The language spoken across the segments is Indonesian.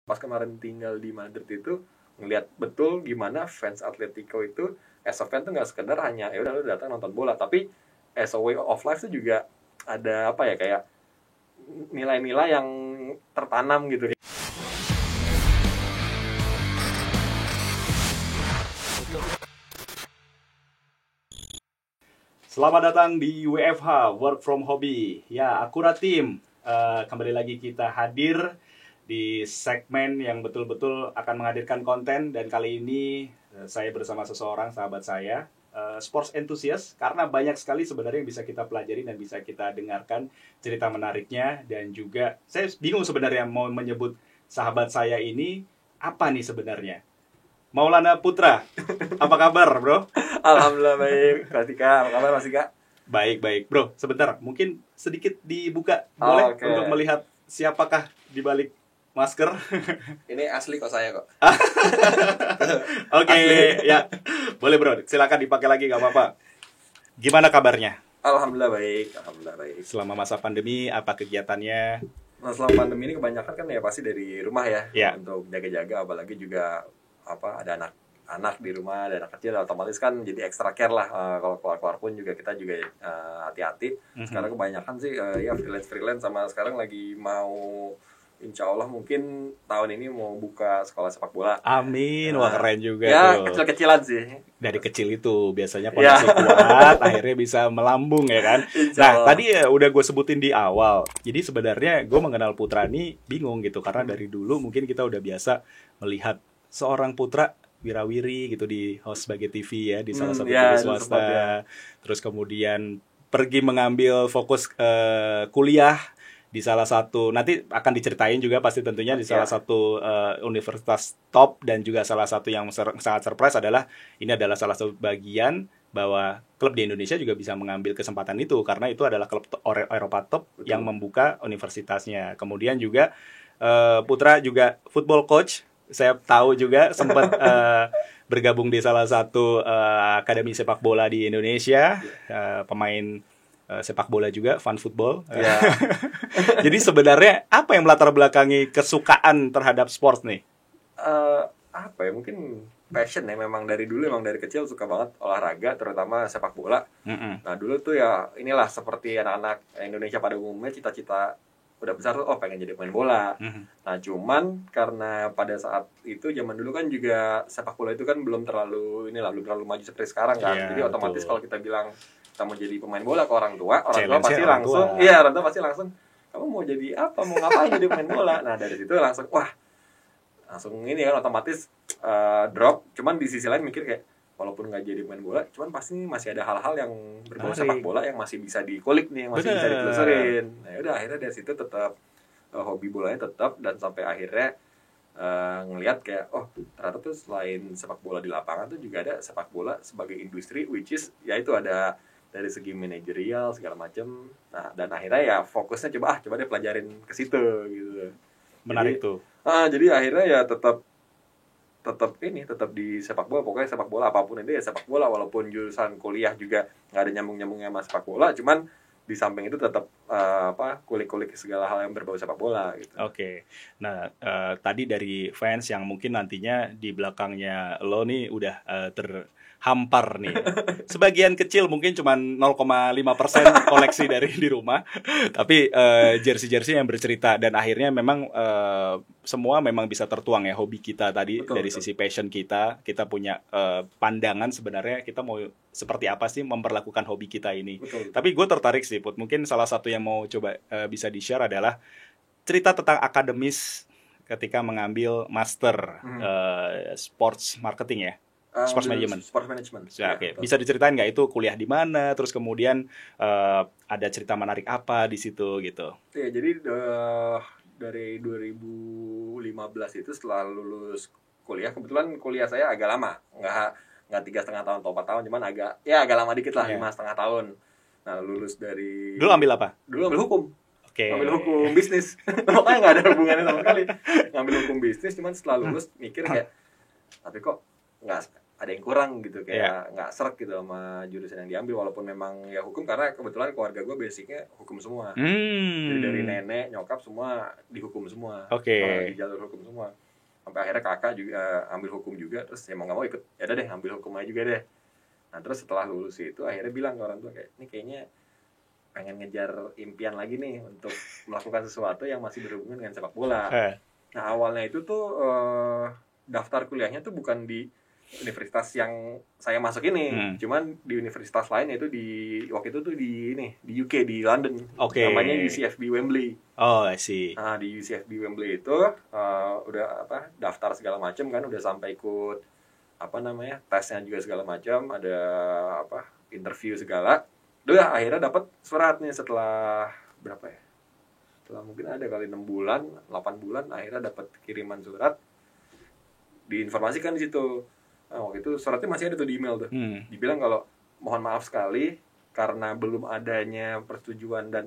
Pas kemarin tinggal di Madrid itu ngelihat betul gimana fans Atletico itu as a fan tuh nggak sekedar hanya ya udah lu datang nonton bola, tapi as a way of life tuh juga ada apa ya, kayak nilai-nilai yang tertanam gitu. Selamat datang di WFH, Work From Hobby. Ya, Akurat Tim. Kembali lagi kita hadir di segmen yang betul-betul akan menghadirkan konten. Dan kali ini saya bersama seseorang, sahabat saya, sports enthusiast. Karena banyak sekali sebenarnya yang bisa kita pelajari dan bisa kita dengarkan cerita menariknya. Dan juga saya bingung sebenarnya mau menyebut sahabat saya ini apa nih sebenarnya. Maulana Putra, apa kabar bro? Alhamdulillah baik. Pratika, apa kabar Mas Ika? Baik bro, sebentar mungkin sedikit dibuka boleh Okay. Untuk melihat siapakah di balik masker. Ini asli kok saya kok. Oke, ya boleh bro, silakan dipakai lagi gak apa-apa. Gimana kabarnya? Alhamdulillah baik. Selama masa pandemi apa kegiatannya? Nah, selama pandemi ini kebanyakan kan ya pasti dari rumah ya, Ya. untuk jaga-jaga, apalagi juga ada anak di rumah, ada anak kecil, otomatis kan jadi extra care lah. Kalau keluar pun juga kita juga hati-hati. Sekarang kebanyakan sih ya freelance sama sekarang lagi mau, insya Allah mungkin tahun ini mau buka sekolah sepak bola. Amin, wah keren juga ya, tuh. kecil-kecilan sih. Dari kecil itu biasanya kondisi kuat, akhirnya bisa melambung ya kan. Nah tadi ya udah gue sebutin di awal. Jadi sebenarnya gue mengenal Putra ini bingung gitu, karena dari dulu mungkin kita udah biasa melihat seorang Putra wirawiri gitu di host sebagai TV ya di salah satu TV swasta. Terus kemudian pergi mengambil fokus kuliah di salah satu, nanti akan diceritain juga pasti tentunya di salah satu universitas top. Dan juga salah satu yang sangat surprise adalah ini adalah salah satu bagian bahwa klub di Indonesia juga bisa mengambil kesempatan itu, karena itu adalah klub Eropa top. Betul. Yang membuka universitasnya. Kemudian juga Putra juga football coach. Saya tahu juga sempat bergabung di salah satu akademi sepak bola di Indonesia, pemain sepak bola juga, fun football. Yeah. Jadi sebenarnya apa yang melatar belakangi kesukaan terhadap sport nih? Apa ya, mungkin passion ya, memang dari dulu, memang dari kecil suka banget olahraga, terutama sepak bola. Nah dulu tuh ya inilah seperti anak-anak Indonesia pada umumnya, cita-cita udah besar tuh pengen jadi pemain bola. Nah cuman karena pada saat itu zaman dulu kan juga sepak bola itu kan belum terlalu maju seperti sekarang kan. Jadi otomatis kalau kita bilang kita mau jadi pemain bola ke orang tua pasti langsung orang tua pasti langsung, kamu mau jadi apa, mau ngapain jadi pemain bola. Nah dari situ langsung ini kan otomatis drop. Cuman di sisi lain mikir kayak, walaupun nggak jadi pemain bola, cuman pasti masih ada hal-hal yang berbau sepak bola yang masih bisa dikulik nih, yang masih bisa ditelusurin. Nah udah, akhirnya dari situ tetap hobi bolanya tetap, dan sampai akhirnya ngelihat kayak ternyata tuh selain sepak bola di lapangan tuh juga ada sepak bola sebagai industri, which is ya itu ada dari segi manajerial segala macam. Nah dan akhirnya ya fokusnya coba deh pelajarin ke situ gitu. Menarik tuh. Jadi akhirnya ya tetap di sepak bola. Pokoknya sepak bola apapun itu ya sepak bola, walaupun jurusan kuliah juga nggak ada nyambung-nyambungnya sama sepak bola, cuman di samping itu tetap kulik-kulik segala hal yang berbau sepak bola gitu. Oke. Nah tadi dari fans yang mungkin nantinya di belakangnya lo nih udah terhampar nih. Sebagian kecil mungkin cuma 0,5% koleksi dari di rumah, tapi jersey-jersey yang bercerita. Dan akhirnya memang semua memang bisa tertuang ya hobi kita tadi. Betul. Sisi passion kita punya pandangan sebenarnya kita mau seperti apa sih memperlakukan hobi kita ini. Betul. Tapi gue tertarik sih Put, mungkin salah satu yang mau coba bisa di-share adalah cerita tentang akademis ketika mengambil master sports marketing ya. Sports management. Ya, oke. Bisa diceritain nggak itu kuliah di mana? Terus kemudian ada cerita menarik apa di situ gitu? Ya, jadi dari 2015 itu setelah lulus kuliah, kebetulan kuliah saya agak lama, nggak 3,5 tahun atau 4 tahun, cuman agak lama dikit lah, 5,5 tahun. Nah lulus dari. Dulu ambil apa? Dulu ambil hukum. Oke. Ngambil hukum bisnis. Pokoknya nggak ada hubungannya sama sekali. Ngambil hukum bisnis, cuman setelah lulus mikir kayak, tapi kok nggak ada yang kurang gitu, kayak nggak seret gitu sama jurusan yang diambil, walaupun memang ya hukum, karena kebetulan keluarga gue basicnya hukum semua. Jadi dari nenek nyokap semua dihukum semua, di jalur hukum semua, sampai akhirnya kakak juga ambil hukum juga, terus ya mau nggak mau ikut, ya udah deh ambil hukum aja juga deh. Nah terus setelah lulus itu akhirnya bilang ke orang tua kayak, ini kayaknya pengen ngejar impian lagi nih untuk melakukan sesuatu yang masih berhubungan dengan sepak bola. Nah awalnya itu tuh daftar kuliahnya tuh bukan di universitas yang saya masuk ini, cuman di universitas lain, yaitu di waktu itu tuh di UK, di London, namanya UCFB Wembley. I see. Nah di UCFB Wembley itu udah daftar segala macam kan, udah sampai ikut tesnya juga segala macam, ada interview segala. Udah akhirnya dapat surat nih setelah berapa ya? Setelah mungkin ada kali 6 bulan, 8 bulan, akhirnya dapat kiriman surat. Diinformasikan di situ. Nah, waktu itu suratnya masih ada tuh di email tuh. Dibilang kalau mohon maaf sekali karena belum adanya persetujuan dan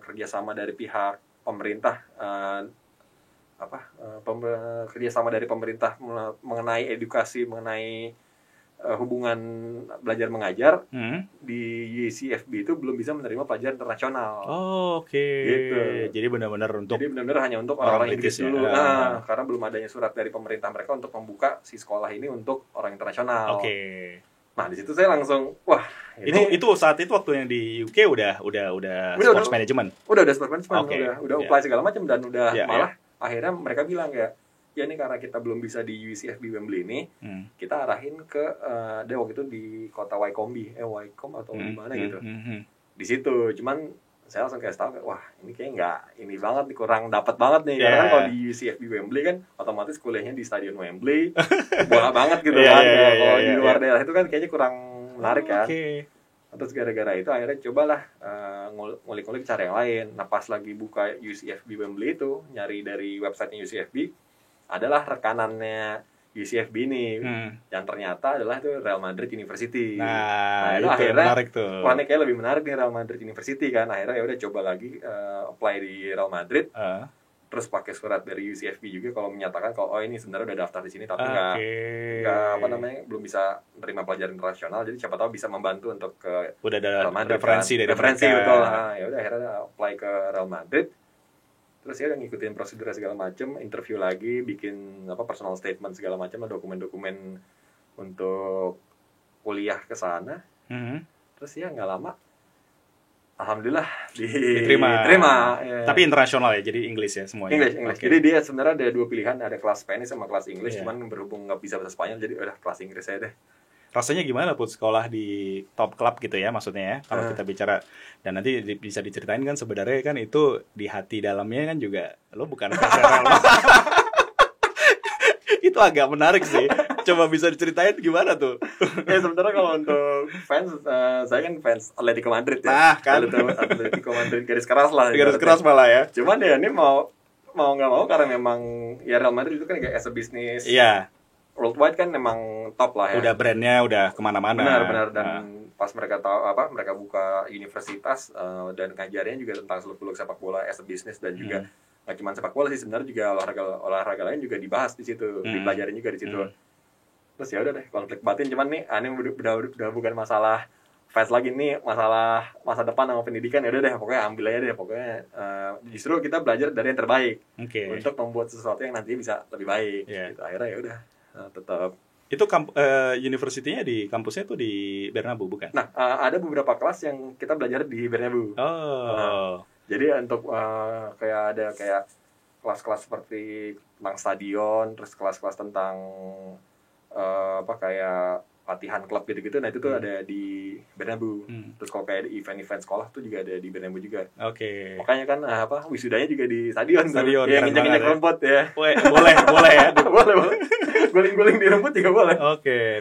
kerjasama dari pihak pemerintah, kerjasama dari pemerintah mengenai edukasi, mengenai hubungan belajar mengajar di UCFB itu belum bisa menerima pelajar internasional. Gitu. Jadi benar-benar hanya untuk orang-orang Inggris dulu. Karena belum adanya surat dari pemerintah mereka untuk membuka si sekolah ini untuk orang internasional. Nah di situ saya langsung itu saat itu waktu yang di UK udah sports management. Udah sports management, udah apply segala macam, dan udah malah akhirnya mereka bilang kayak, ya ini karena kita belum bisa di UCFB Wembley ini, kita arahin ke dia waktu itu di kota Wycombe atau di mana gitu. Di situ, cuman saya langsung kayak tahu, wah ini kayak nggak ini banget nih, kurang dapat banget nih. Karena kan kalau di UCFB Wembley kan otomatis kuliahnya di Stadion Wembley, bola banget gitu kan. Kalau di luar daerah itu kan kayaknya kurang menarik kan. Terus gara-gara itu akhirnya cobalah ngulik-ngulik cara yang lain. Nah pas lagi buka UCFB Wembley itu, nyari dari websitenya UCFB, adalah rekanannya UCFB ini, yang ternyata adalah itu Real Madrid University. Nah itu akhirnya menarik tuh. Wah ini kayak lebih menarik nih Real Madrid University kan. Akhirnya ya udah coba lagi apply di Real Madrid. Terus pakai surat dari UCFB juga kalau menyatakan kalau ini sebenarnya udah daftar di sini, tapi nggak belum bisa menerima pelajar internasional. Jadi siapa tahu bisa membantu untuk ke udah ada Real Madrid, referensi kan? Dari referensi betul. Nah, ya udah akhirnya apply ke Real Madrid. Terus ya udah ngikutin prosedur segala macam, interview lagi, bikin personal statement segala macam, dokumen-dokumen untuk kuliah ke sana. Terus ya nggak lama, alhamdulillah diterima. Ya. Tapi internasional ya, jadi English ya semuanya. English. Jadi dia sebenarnya ada 2 pilihan, ada kelas Spanish sama kelas English. Cuman berhubung nggak bisa bahasa Spanyol, jadi udah kelas Inggris aja deh. Rasanya gimana Put sekolah di top klub gitu ya, maksudnya ya, kalau kita bicara, dan nanti bisa diceritain kan sebenarnya kan itu di hati dalamnya kan juga lo bukan fans. Itu agak menarik sih. Coba bisa diceritain gimana tuh? Ya sebenarnya kalau untuk fans, saya kan fans Atletico Madrid ya. Nah kan, Atletico Madrid garis keras lah. Garis keras malah ya. Cuman ya ini mau nggak mau, karena memang ya Real Madrid itu kan kayak as a business. Iya. Worldwide kan memang top lah ya. Udah brandnya udah kemana-mana. Benar. Dan pas mereka tahu mereka buka universitas dan ngajarnya juga tentang seluk-beluk sepak bola as a business, dan juga nggak cuma sepak bola sih, sebenarnya juga olahraga lain juga dibahas di situ, dipelajarin juga di situ. Terus ya udah deh, konflik batin, cuman nih ini udah bukan masalah fans lagi nih, masalah masa depan sama pendidikan. Ya udah deh, pokoknya ambil aja deh, pokoknya justru kita belajar dari yang terbaik untuk membuat sesuatu yang nantinya bisa lebih baik. Gitu. Akhirnya ya udah tetap. Itu universitinya di kampusnya tuh di Bernabeu bukan? Nah, ada beberapa kelas yang kita belajar di Bernabeu. Jadi untuk kayak kelas-kelas seperti tentang stadion, terus kelas-kelas tentang kayak latihan klub gitu-gitu. Nah itu tuh ada di Bernabeu. Terus kalau kayak event-event sekolah tuh juga ada di Bernabeu juga. Makanya kan wisudanya juga di stadion. Ya nginjek-nginjek rumput ya. Boleh ya. Boleh. Guling-guling di rumput juga boleh.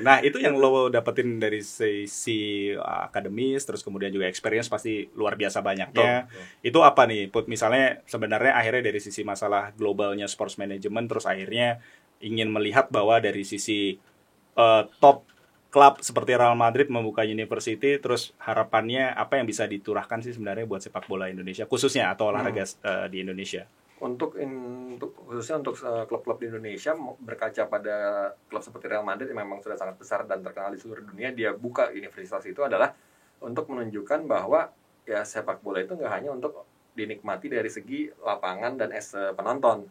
Nah itu yang lo dapetin dari sisi akademis, terus kemudian juga experience pasti luar biasa banyaknya. Itu apa nih Put, misalnya sebenarnya akhirnya dari sisi masalah globalnya sports management, terus akhirnya ingin melihat bahwa dari sisi top klub seperti Real Madrid membuka university, terus harapannya apa yang bisa diturahkan sih sebenarnya buat sepak bola Indonesia khususnya, atau olahraga di Indonesia? untuk khususnya untuk klub-klub di Indonesia, berkaca pada klub seperti Real Madrid yang memang sudah sangat besar dan terkenal di seluruh dunia, dia buka universitas itu adalah untuk menunjukkan bahwa ya sepak bola itu nggak hanya untuk dinikmati dari segi lapangan dan penonton.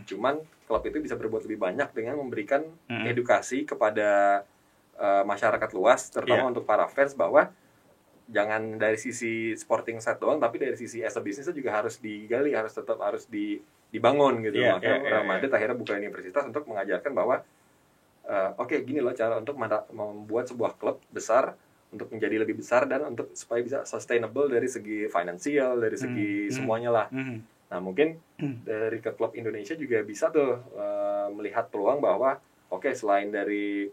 Cuman klub itu bisa berbuat lebih banyak dengan memberikan edukasi kepada masyarakat luas, terutama untuk para fans, bahwa jangan dari sisi sporting side doang, tapi dari sisi as a business juga harus digali, harus dibangun gitu. Makanya Real Madrid akhirnya buka universitas untuk mengajarkan bahwa oke, gini loh cara untuk membuat sebuah klub besar untuk menjadi lebih besar dan untuk supaya bisa sustainable dari segi finansial, dari segi semuanya lah. Nah, mungkin dari ke klub Indonesia juga bisa tuh melihat peluang bahwa oke, selain dari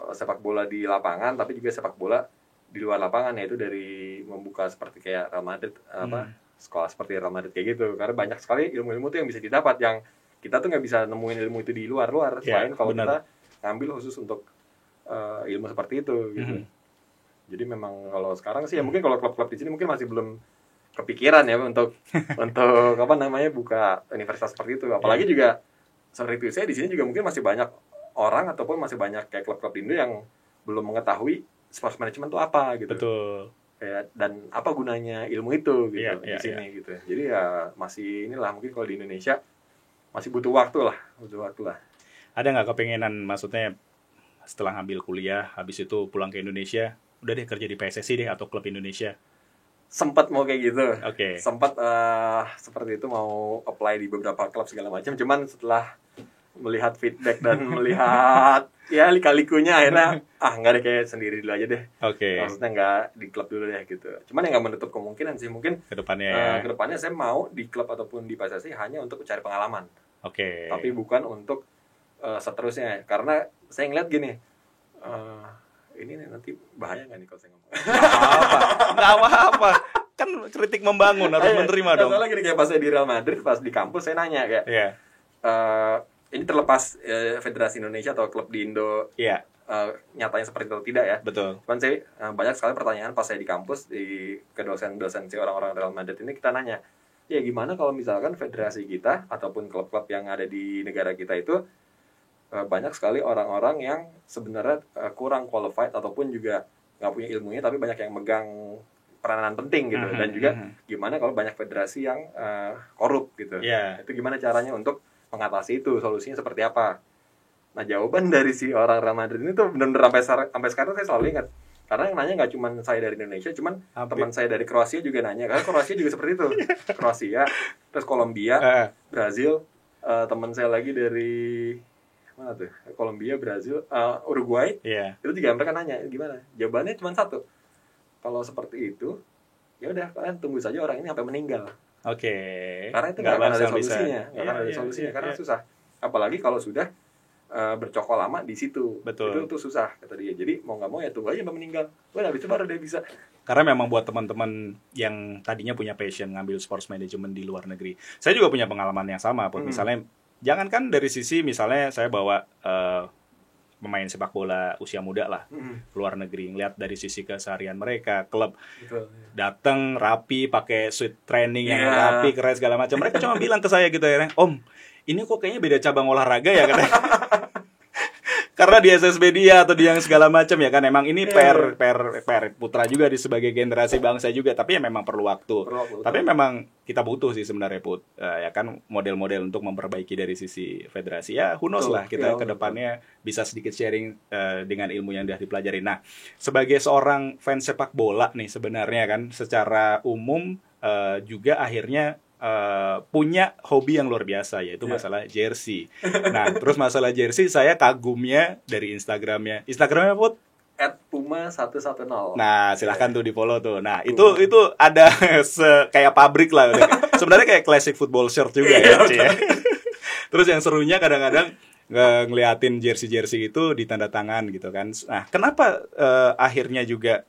sepak bola di lapangan, tapi juga sepak bola di luar lapangan, yaitu dari membuka seperti kayak Real Madrid, sekolah seperti Real Madrid kayak gitu. Karena banyak sekali ilmu-ilmu tuh yang bisa didapat, yang kita tuh nggak bisa nemuin ilmu itu di luar-luar, selain kalau kita ngambil khusus untuk ilmu seperti itu gitu. Jadi memang kalau sekarang sih ya mungkin kalau klub-klub di sini mungkin masih belum kepikiran ya untuk buka universitas seperti itu. Apalagi juga seperti itu, saya di sini juga mungkin masih banyak orang ataupun masih banyak kayak klub-klub Indo yang belum mengetahui sports management itu apa gitu. Betul. Kayak dan apa gunanya ilmu itu gitu di sini gitu. Jadi ya masih inilah, mungkin kalau di Indonesia masih butuh waktu lah. Ada nggak kepengenan, maksudnya setelah ngambil kuliah habis itu pulang ke Indonesia, udah deh kerja di PSSI deh atau klub Indonesia? Sempat mau kayak gitu. Oke. Sempat seperti itu, mau apply di beberapa klub segala macam, cuman setelah melihat feedback dan melihat ya lika-likunya akhirnya nggak deh, kayak sendiri dulu aja deh. Maksudnya nggak di klub dulu deh gitu. Cuman ya nggak menutup kemungkinan sih, mungkin kedepannya saya mau di klub ataupun di PSSI hanya untuk cari pengalaman. Tapi bukan untuk seterusnya, karena saya ngeliat gini, ini nanti bahaya nggak nih kalau saya ngomong? Nggak apa-apa, kan kritik membangun, harus menerima dong. Soalnya gini, kayak pas saya di Real Madrid, pas di kampus saya nanya kayak ini terlepas Federasi Indonesia atau klub di Indo nyatanya seperti itu tidak ya. Betul. Cuman saya banyak sekali pertanyaan pas saya di kampus ke dosen-dosen si orang-orang Real Madrid ini, kita nanya, ya gimana kalau misalkan federasi kita ataupun klub-klub yang ada di negara kita itu banyak sekali orang-orang yang sebenarnya kurang qualified ataupun juga nggak punya ilmunya, tapi banyak yang megang peranan penting gitu. Dan juga gimana kalau banyak federasi yang korup gitu. Itu gimana caranya untuk mengatasi itu, solusinya seperti apa? Nah, jawaban dari si orang Real Madrid ini tuh benar-benar sampai sekarang saya selalu ingat. Karena yang nanya nggak cuma saya dari Indonesia, cuman teman saya dari Kroasia juga nanya. Karena Kroasia juga seperti itu. Kroasia, terus Kolombia, Brazil, teman saya lagi dari mana tuh? Kolombia, Brazil, Uruguay. Itu juga mereka nanya gimana? Jawabannya cuma satu. Kalau seperti itu, ya udah, kalian tunggu saja orang ini sampai meninggal. Karena itu nggak akan ada solusinya, karena susah. Apalagi kalau sudah bercokol lama di situ. Betul. Itu susah kata dia. Jadi mau nggak mau ya tunggu aja sampai meninggal. Habis itu baru dia bisa. Karena memang buat teman-teman yang tadinya punya passion ngambil sports management di luar negeri, saya juga punya pengalaman yang sama. Misalnya, jangankan dari sisi misalnya saya bawa pemain sepak bola usia muda lah luar negeri, ngeliat dari sisi keseharian mereka, klub datang rapi, pakai suit training yang rapi, keren segala macam. Mereka cuma bilang ke saya gitu ya, Om, ini kok kayaknya beda cabang olahraga ya katanya. Karena di SSB dia atau di yang segala macam ya kan, emang ini per putra juga di sebagai generasi bangsa juga, tapi ya memang perlu waktu. Tapi memang kita butuh sih sebenarnya Put, ya kan, model-model untuk memperbaiki dari sisi federasi. Ya who knows lah, kita ke depannya bisa sedikit sharing dengan ilmu yang sudah dipelajari. Nah, sebagai seorang fans sepak bola nih sebenarnya kan, secara umum juga akhirnya punya hobi yang luar biasa, yaitu masalah jersey. Nah, terus masalah jersey saya kagumnya dari Instagramnya Put? @puma110. Nah, silahkan tuh di follow tuh. Nah, itu ada kayak pabrik lah. Sebenarnya kayak classic football shirt juga ya. Terus yang serunya kadang-kadang ngeliatin jersey itu ditanda tangan gitu kan. Nah, kenapa akhirnya juga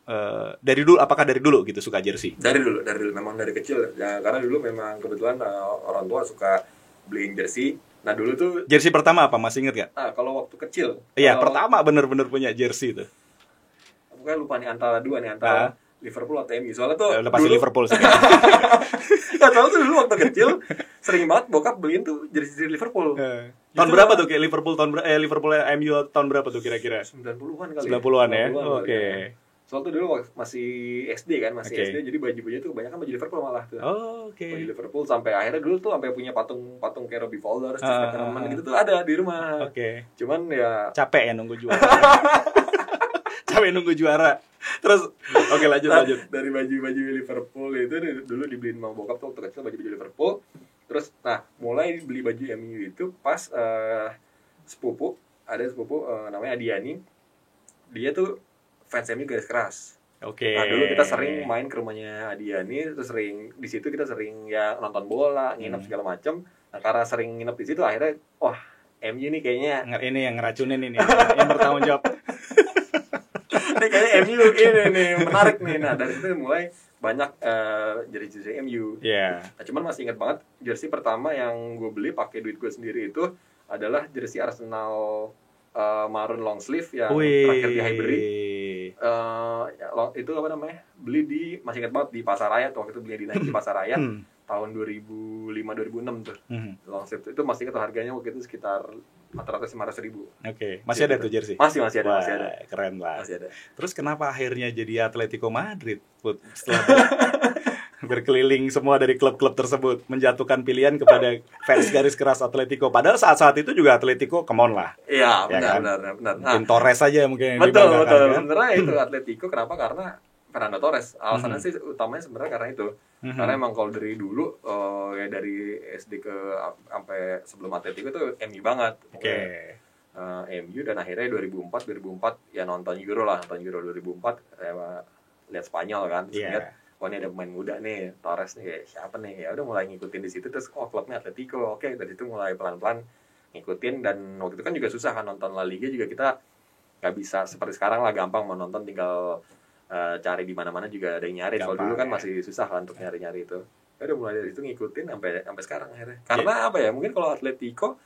apakah dari dulu gitu suka jersey? Dari dulu memang dari kecil ya, karena dulu memang kebetulan orang tua suka beliin jersey. Nah, dulu tuh jersey pertama apa, masih inget gak? Kalau waktu kecil. Iya, pertama bener-bener punya jersey itu. Pokoknya lupa nih, antara Liverpool atau MU. Soalnya tuh udah pasti Liverpool sih. Gak tau tuh dulu waktu kecil sering banget bokap beliin tuh jersey Liverpool. Tahun berapa tuh kayak Liverpool Liverpool MU tahun berapa tuh kira-kira? 90-an kali. 90-an ya. Oke. Soalnya tuh dulu masih SD kan, SD jadi baju-bajunya tuh kebanyakan baju Liverpool malah tuh. Oke. Baju Liverpool sampai akhirnya dulu tuh sampai punya patung kayak Robbie Fowler, Steve McManaman gitu tuh ada di rumah. Oke. Cuman ya capek ya nunggu juara. Capek nunggu juara. Terus oke lanjut. Dari baju-baju Liverpool itu dulu dibeliin sama bokap tuh waktu kecil baju-baju Liverpool. Terus mulai beli baju MU itu pas sepupu namanya Adiani. Dia tuh fans MU garis keras. Oke. Nah, dulu kita sering main ke rumahnya Adiani, terus di situ kita sering ya nonton bola, nginep segala macam. Nah, karena sering nginep di situ akhirnya wah, MU nih kayaknya ini yang ngeracunin ini, yang bertanggung jawab. Ini kayaknya MU ini nih menarik nih. Nah, dari situ mulai banyak jersey MU. Iya. Nah, cuman masih ingat banget jersey pertama yang gue beli pakai duit gue sendiri itu adalah jersey Arsenal maroon long sleeve yang terakhir di Highbury. Itu apa namanya? Beli masih ingat banget di Pasaraya tuh, waktu itu beli di Pasaraya tahun 2005-2006 tuh. Long sleeve itu masih ingat harganya waktu itu sekitar 400-500 ribu. Oke, masih ada tuh jersey? Masih ada. Wah, masih ada. Keren lah. Masih ada. Terus kenapa akhirnya jadi Atletico Madrid? Setelah berkeliling semua dari klub-klub tersebut, menjatuhkan pilihan kepada fans garis keras Atletico. Padahal saat itu juga Atletico come on lah. Iya, ya benar. Mungkin Torres aja mungkin yang betul. Kan? Sebenarnya itu Atletico kenapa? Karena Fernando Torres. Alasannya sih utamanya sebenarnya karena itu. Karena emang kalau dari dulu ya dari SD ke sampai sebelum Atletico itu MU banget. Oke. MU dan akhirnya 2004 ya nonton Euro 2004 lihat Spanyol kan, terus lihat ini ada pemain muda nih, Torres nih, siapa nih, ya udah mulai ngikutin di situ. Terus klubnya Atletico. Oke, dari situ mulai pelan-pelan ngikutin. Dan waktu itu kan juga susah kan nonton La Liga, juga kita nggak bisa seperti sekarang lah gampang mau nonton, tinggal cari di mana-mana juga ada yang nyari. Kalau dulu kan masih susah kan untuk nyari-nyari itu. Ya udah mulai dari situ ngikutin sampai sekarang akhirnya. Karena apa ya? Mungkin kalau Atletico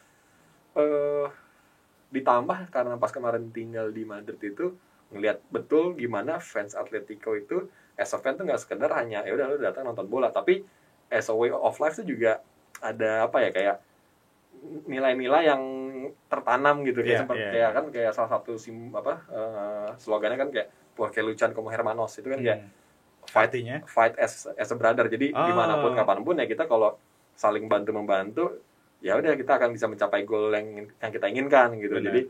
ditambah karena pas kemarin tinggal di Madrid itu ngelihat betul gimana fans Atletico itu as a fan tuh nggak sekedar hanya ya udah lu datang nonton bola, tapi as a way of life tuh juga ada apa ya, kayak nilai-nilai yang tertanam gitu kayak seperti kayak salah satu slogannya kan kayak porque luchan como hermanos, itu kan kayak fight as a brother. Jadi dimanapun kapanpun ya kita kalau saling bantu membantu ya udah kita akan bisa mencapai goal yang kita inginkan gitu. Benar. Jadi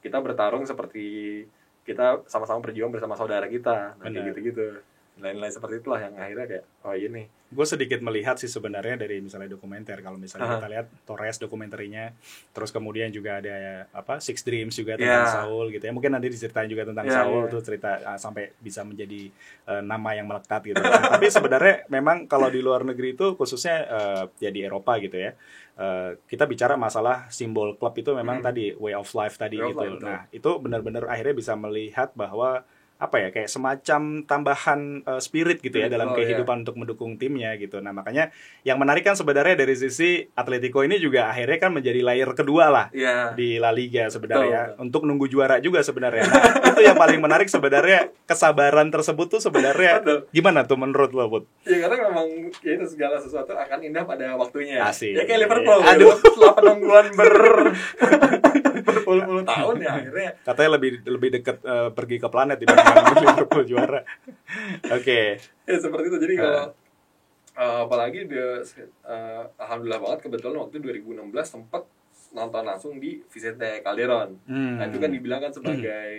kita bertarung seperti kita sama-sama berjuang bersama saudara kita. Nah, gitu-gitu. Nilai-nilai seperti itulah yang akhirnya kayak ini. Gue sedikit melihat sih sebenarnya dari misalnya dokumenter. Kalau misalnya kita lihat Torres dokumenterinya, terus kemudian juga ada Six Dreams juga tentang Saul gitu ya. Mungkin nanti diceritain juga tentang Saul tuh cerita sampai bisa menjadi nama yang melekat gitu. Nah, tapi sebenarnya memang kalau di luar negeri itu khususnya ya di Eropa gitu ya. Kita bicara masalah simbol klub itu memang tadi way of life tadi gitu. Nah, itu benar-benar akhirnya bisa melihat bahwa kayak semacam tambahan spirit gitu ya dalam kehidupan untuk mendukung timnya gitu. Nah, makanya yang menarik kan sebenarnya dari sisi Atletico ini juga akhirnya kan menjadi layer kedua lah di La Liga sebenarnya. Betul. Untuk nunggu juara juga sebenarnya. Nah, itu yang paling menarik sebenarnya, kesabaran tersebut tuh sebenarnya gimana tuh menurut lo, Put? Ya karena memang ya itu segala sesuatu akan indah pada waktunya. Asik. Ya kayak Liverpool. Aduh, setelah penungguan berpuluh-puluh tahun ya akhirnya. Katanya lebih dekat pergi ke planet dibanding Liverpool juara. Oke. Ya seperti itu. Jadi kalau apalagi alhamdulillah banget kebetulan waktu 2016 sempat nonton langsung di Vicente Calderón. Nah, itu kan dibilang kan sebagai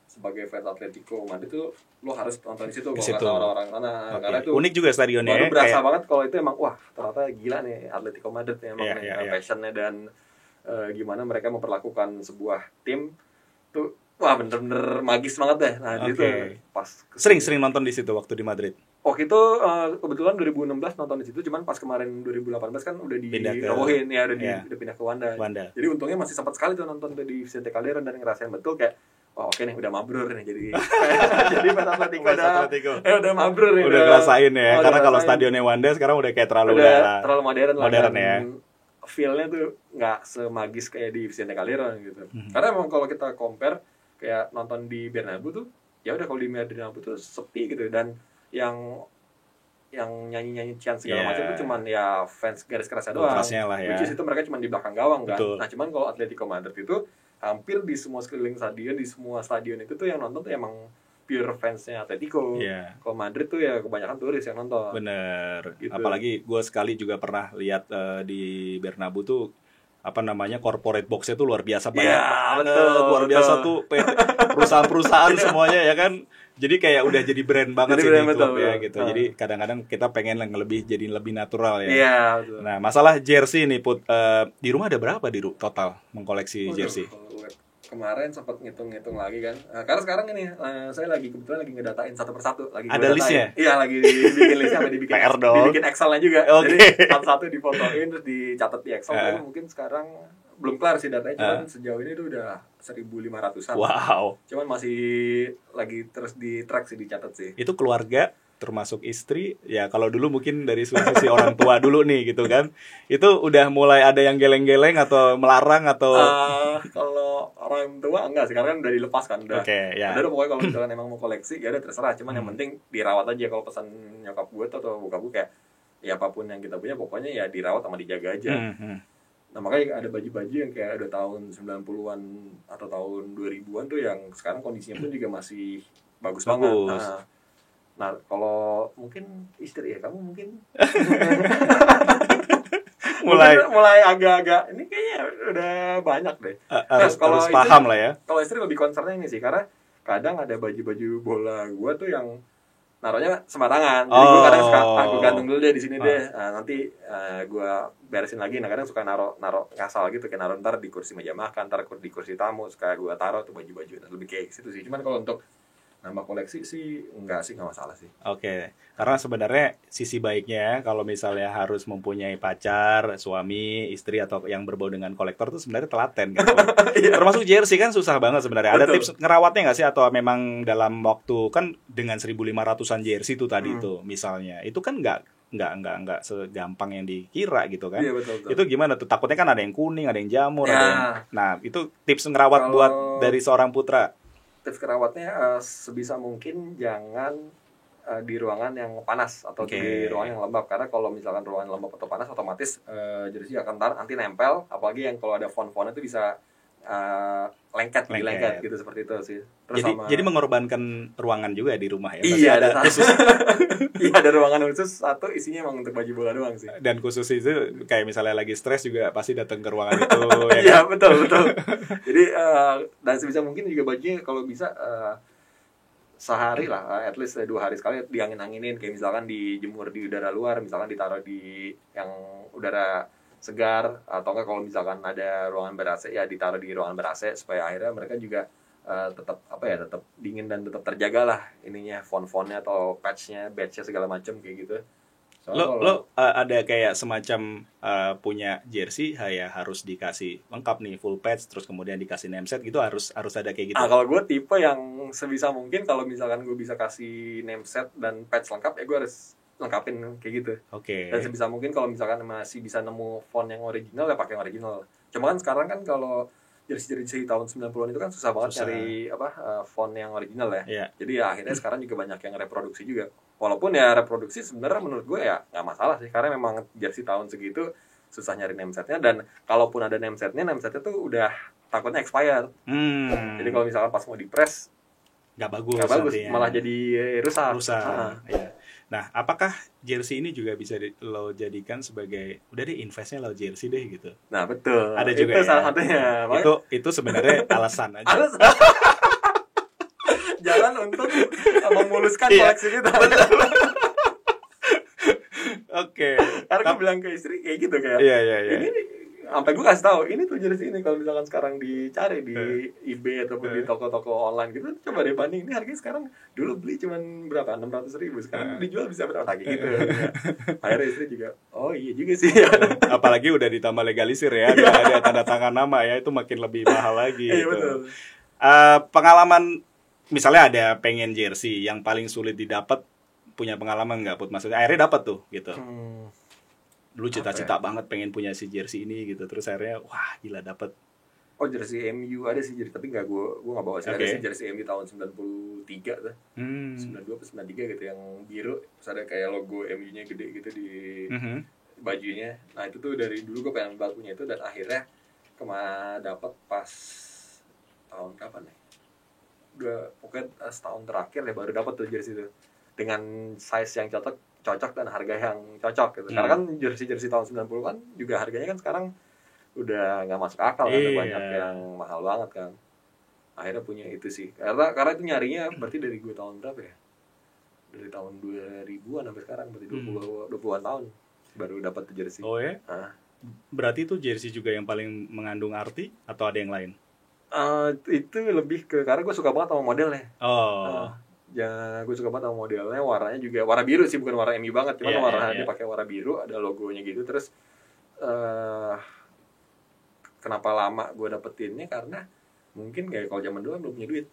sebagai fans Atletico Madrid tuh lo harus nonton di situ kalau kata orang-orang sana. Karena itu unik juga stadionnya. Baru berasa banget kalau itu emang ternyata gila nih Atletico Madrid emang passionnya dan gimana mereka memperlakukan sebuah tim tuh bener-bener magis banget deh. Nah, itu pas sering nonton di situ waktu di Madrid. Waktu itu kebetulan 2016 nonton di situ, cuman pas kemarin 2018 kan udah dirobohin ya, udah pindah ke Wanda. Jadi untungnya masih sempat sekali tuh nonton tuh di Vicente Calderón dan ngerasain betul kayak oke nih udah mabrur nih jadi fans Atletico udah mabrur nih. Udah ngerasain ya. Karena kalau stadionnya Wanda sekarang udah kayak terlalu modern ya. Feel-nya tuh nggak semagis kayak di Vicente Calderón gitu. Karena emang kalau kita compare kayak nonton di Bernabeu tuh ya udah kalau di Bernabu tuh sepi gitu, dan yang nyanyi chant segala macam tuh cuman ya fans garis kerasnya doang. Lah ya. Which is itu mereka cuman di belakang gawang kan. Betul. Nah cuman kalau Atletico Madrid itu hampir di semua sekeliling stadion, di semua stadion itu tuh yang nonton tuh emang pure fansnya Atletico. Kalau Madrid tuh ya kebanyakan turis yang nonton. Bener. Gitu. Apalagi gue sekali juga pernah lihat di Bernabu tuh apa namanya corporate box-nya tuh luar biasa banyak luar biasa tuh perusahaan-perusahaan semuanya ya kan. Jadi kayak udah jadi brand banget sih di klub ya gitu. Jadi kadang-kadang kita pengen jadi lebih natural ya. Iya, betul. Nah, masalah jersey nih Put, di rumah ada berapa di total mengkoleksi jersey? Kemarin sempat ngitung-ngitung lagi kan. Karena sekarang ini saya kebetulan lagi ngedatain satu persatu. Ada listnya? Iya, lagi dibikin listnya, dibikin Excel-nya juga. Jadi satu-satu difotoin terus dicatat di Excel. Tapi mungkin sekarang belum kelar sih datanya, cuman sejauh ini itu udah 1.500-an. Wow. Cuman masih lagi terus di track sih, dicatat sih. Itu keluarga termasuk istri ya, kalau dulu mungkin dari sisi orang tua dulu nih gitu kan, itu udah mulai ada yang geleng-geleng atau melarang atau kalau orang tua enggak sih, karena kan udah dilepas kan, udah udah pokoknya kalau misalkan emang mau koleksi ya udah terserah, cuman yang penting dirawat aja. Kalau pesan nyokap gue atau bokap gue kayak ya apapun yang kita punya pokoknya ya dirawat sama dijaga aja. Nah makanya ada baju-baju yang kayak ada tahun 90-an atau tahun 2000-an tuh yang sekarang kondisinya pun juga masih bagus banget. Nah kalau mungkin istri ya, kamu mungkin mulai agak-agak ini kayaknya udah banyak deh. Harus paham lah ya. Kalau istri lebih concernnya ini sih, karena kadang ada baju-baju bola gue tuh yang naruhnya sembarangan. Jadi gue kadang suka aku gantung dulu deh di sini deh. Nanti gue beresin lagi. Nah kadang suka naro ngasal gitu, kayak naro ntar di kursi meja makan, ntar di kursi tamu, suka gue taruh tuh baju-baju. Nah, lebih kayak situ sih. Cuman kalau untuk nambah koleksi sih enggak masalah sih. Oke. Karena sebenarnya sisi baiknya kalau misalnya harus mempunyai pacar, suami, istri atau yang berbau dengan kolektor tuh sebenarnya telaten gitu. Termasuk jersey kan susah banget sebenarnya. Ada tips ngerawatnya nggak sih, atau memang dalam waktu kan dengan 1.500-an jersey itu tadi tuh misalnya, itu kan nggak segampang yang dikira gitu kan. Betul. Itu gimana tuh? Takutnya kan ada yang kuning, ada yang jamur, ada yang... Nah itu tips ngerawat buat dari seorang putra. Tips kerawatnya sebisa mungkin jangan di ruangan yang panas atau di ruangan yang lembab, karena kalau misalkan ruangan lembab atau panas otomatis jersey akan nanti nempel, apalagi yang kalau ada font-fontnya itu bisa lengket gitu, seperti itu sih. Terus jadi mengorbankan ruangan juga di rumah ya? Iya, ada khusus. Iya, ada ruangan khusus satu, isinya emang untuk baju bola doang sih. Dan khusus itu kayak misalnya lagi stres juga pasti datang ke ruangan itu. Iya, betul. Jadi dan sebisa mungkin juga bajunya kalau bisa sehari lah, at least 2 hari sekali diangin-anginin, kayak misalkan dijemur di udara luar, misalkan ditaruh di yang udara segar, atau enggak kalau misalkan ada ruangan ber-AC ya ditaruh di ruangan ber-AC supaya akhirnya mereka juga tetap dingin dan tetap terjaga lah ininya, font-fontnya atau patch-nya, badge-nya segala macam kayak gitu. Lo ada kayak semacam punya jersey ya harus dikasih lengkap nih, full patch, terus kemudian dikasih name set gitu, harus ada kayak gitu. Kalau gue tipe yang sebisa mungkin kalau misalkan gue bisa kasih name set dan patch lengkap ya gue harus lengkapin kayak gitu. Dan sebisa mungkin kalau misalkan masih bisa nemu font yang original ya pakai yang original. Cuma kan sekarang kan kalau jersey tahun 90-an itu kan susah banget cari font yang original ya. Jadi ya akhirnya sekarang juga banyak yang reproduksi juga. Walaupun ya reproduksi sebenarnya menurut gue ya nggak masalah sih, karena memang jersey tahun segitu susah nyari name setnya, dan kalaupun ada name setnya tuh udah takutnya expired. Jadi kalau misalkan pas mau di press nggak bagus malah jadi rusak. Ya. Nah, apakah jersey ini juga bisa lo jadikan sebagai udah deh investnya lo jersey deh gitu? Nah betul. Ada juga itu salah satunya. Itu sebenarnya alasan aja. Jalan untuk memuluskan koleksi kita. Oke. Karena gue bilang ke istri kayak gitu kayak. Iya. Ini sampai gue kasih tahu ini tuh jersey ini kalau misalkan sekarang dicari di eBay ataupun di toko-toko online gitu, coba deh banding, ini harganya sekarang, dulu beli cuman berapa, 600.000, sekarang dijual bisa berapa lagi gitu. Akhirnya istri juga oh iya juga sih. Apalagi udah ditambah legalisir ya, ada tanda tangan nama ya, itu makin lebih mahal lagi. Iya betul. Pengalaman misalnya ada pengen jersey yang paling sulit didapat, punya pengalaman nggak Put? Maksudnya akhirnya dapat tuh gitu. Dulu cita-cita banget pengen punya si jersey ini gitu, terus akhirnya wah gila dapet. Oh, jersey MU ada sih, tapi nggak gue nggak bawa sih. Ada sih jersey MU tahun 93 tuh, 92 atau 93 gitu yang biru, terus ada kayak logo MU-nya gede gitu di bajunya. Nah itu tuh dari dulu gue pengen banget punya itu, dan akhirnya dapat pas tahun kapan ya? Udah pokoknya setahun terakhir ya baru dapat tuh jersey itu dengan size yang cocok dan harga yang cocok gitu. Karena kan jersey tahun 90 kan juga harganya kan sekarang udah nggak masuk akal kan, banyak yang mahal banget kan. Akhirnya punya itu sih. Karena itu nyarinya berarti dari gue tahun berapa ya? Dari tahun 2000-an sampai sekarang, berarti 20-an tahun baru dapat jersey. Oh ya? Berarti itu jersey juga yang paling mengandung arti atau ada yang lain? Itu lebih ke karena gue suka banget sama modelnya. Ya gue suka banget sama modelnya, warnanya juga warna biru sih, bukan warna MU banget, cuman warna dia pakai warna biru, ada logonya gitu. Terus kenapa lama gue dapetinnya, karena mungkin kayak kalau zaman dulu belum punya duit.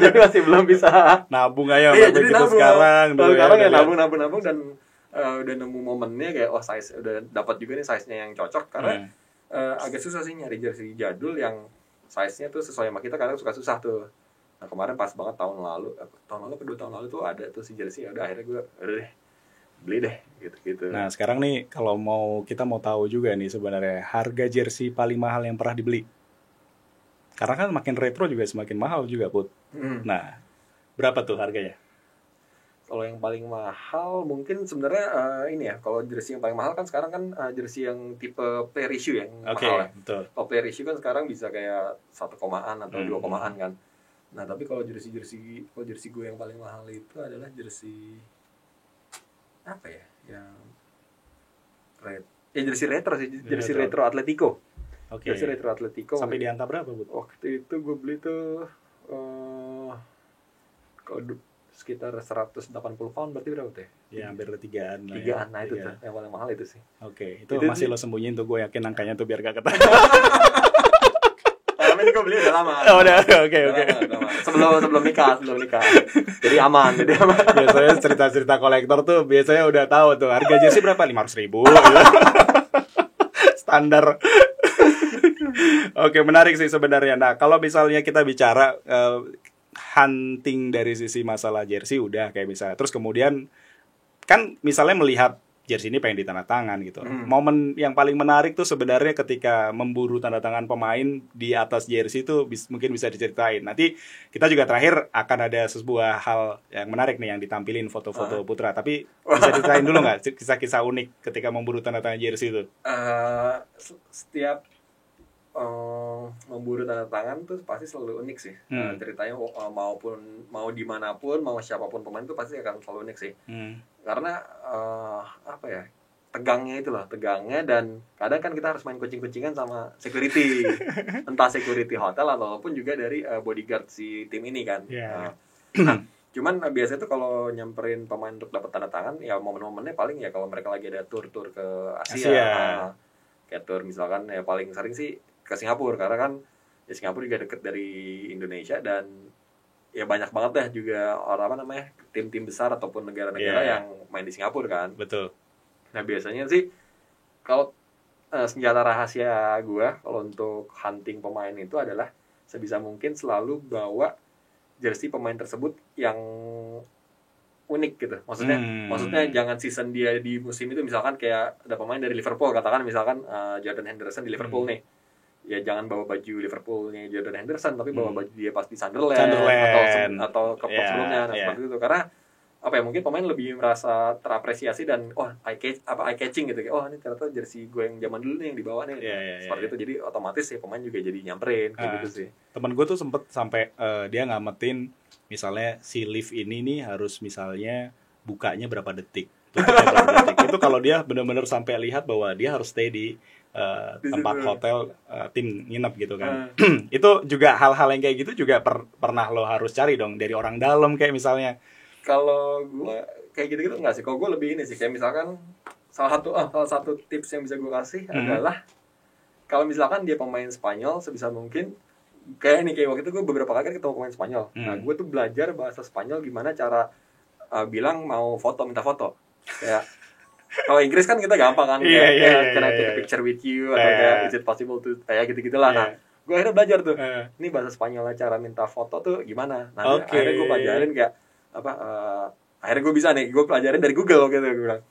Jadi masih belum bisa nabung aja. Iya, jadi nabung sekarang ya nabung dan udah nemu momennya kayak size udah dapat juga nih size-nya yang cocok. Karena agak susah sih nyari jersey jadul yang size-nya tuh sesuai sama kita, kadang suka susah tuh. Nah kemarin pas banget tahun lalu ke 2 tahun lalu tuh ada tuh si jersey, ya udah akhirnya gue beli deh gitu. Nah sekarang nih kalau kita mau tahu juga nih sebenarnya harga jersey paling mahal yang pernah dibeli, karena kan makin retro juga semakin mahal juga Put. Nah berapa tuh harganya? Kalau yang paling mahal mungkin sebenarnya ini ya, kalau jersey yang paling mahal kan sekarang kan jersey yang tipe player issue yang mahal ya. Betul. Kalau player issue kan sekarang bisa kayak 1 komaan atau 2 komaan kan. Nah tapi kalau jersey gue yang paling mahal itu adalah jersey apa ya, yang jersey retro sih, jersey retro Atletico. Jersey retro Atletico. Sampai di angka berapa, Bu? Waktu itu gue beli tuh sekitar 180 pound, berarti berapa tuh ya? Ya hampir 3-an lah. 3-an, nah itu tuh yang paling mahal itu sih. Itu masih lo sembunyiin tuh, gue yakin angkanya tuh biar gak ketahuan. Ini gue beli udah lama. Oke. Sebelum nikah. Jadi aman. Biasanya cerita-cerita kolektor tuh biasanya udah tahu tuh harga jersey berapa, 500.000 gitu. Standar. Oke, menarik sih sebenarnya. Nah, kalau misalnya kita bicara hunting dari sisi masalah jersey udah kayak misalnya, terus kemudian kan misalnya melihat jersey ini pengen ditanda tangan gitu. Momen yang paling menarik tuh sebenarnya ketika memburu tanda tangan pemain di atas jersey itu mungkin bisa diceritain. Nanti kita juga terakhir akan ada sebuah hal yang menarik nih yang ditampilin foto-foto Putra. Tapi bisa diceritain dulu nggak kisah-kisah unik ketika memburu tanda tangan jersey itu? Setiap memburu tanda tangan tuh pasti selalu unik sih. Ceritanya mau dimanapun, mau siapapun pemain tuh pasti akan selalu unik sih. Karena apa ya, tegangnya dan kadang kan kita harus main kucing-kucingan sama security. Entah security hotel ataupun juga dari bodyguard si tim ini kan. Nah, cuman biasanya tuh kalau nyamperin pemain untuk dapat tanda tangan ya momen-momennya paling ya kalau mereka lagi ada tur ke Asia. Kayak tur misalkan ya paling sering sih ke Singapura, karena kan ya Singapura juga deket dari Indonesia dan ya banyak banget deh juga tim-tim besar ataupun negara-negara yang main di Singapura kan. Betul. Nah biasanya sih kalau senjata rahasia gue kalau untuk hunting pemain itu adalah sebisa mungkin selalu bawa jersey pemain tersebut yang unik gitu. Maksudnya jangan season dia di musim itu, misalkan kayak ada pemain dari Liverpool, katakan misalkan Jordan Henderson di Liverpool nih. Ya jangan bawa baju Liverpoolnya Jordan Henderson, tapi bawa baju dia pas di Sunderland. atau ke klub sebelumnya. Seperti itu, karena apa ya, mungkin pemain lebih merasa terapresiasi dan eye catching gitu, ini ternyata jersey gue yang zaman dulu nih yang dibawa nih. Seperti itu, jadi otomatis ya pemain juga jadi nyamperin kayak gitu sih. Temen gue tuh sempet sampai dia ngamatin misalnya si lift ini nih harus misalnya bukanya berapa detik. Itu kalau dia benar-benar sampai lihat bahwa dia harus stay di tempat hotel tim nginep gitu kan. Itu juga hal-hal yang kayak gitu juga pernah lo harus cari dong dari orang dalam kayak misalnya. Kalau gue kayak gitu-gitu enggak sih. Kalau gue lebih ini sih, kayak misalkan salah satu tips yang bisa gue kasih adalah kalau misalkan dia pemain Spanyol, sebisa mungkin kayak waktu itu gue beberapa kali ketemu pemain Spanyol. Nah gue tuh belajar bahasa Spanyol gimana cara bilang mau minta foto. Kayak kalau Inggris kan kita gampang kan, can I take a picture with you, atau kayak is it possible to, kayak gitu-gitulah. Nah Gue akhirnya belajar tuh. Ini bahasa Spanyolnya cara minta foto tuh gimana. Nah, akhirnya gue pelajarin kayak apa akhirnya gue bisa nih, gue pelajarin dari Google gitu. Gue bilang,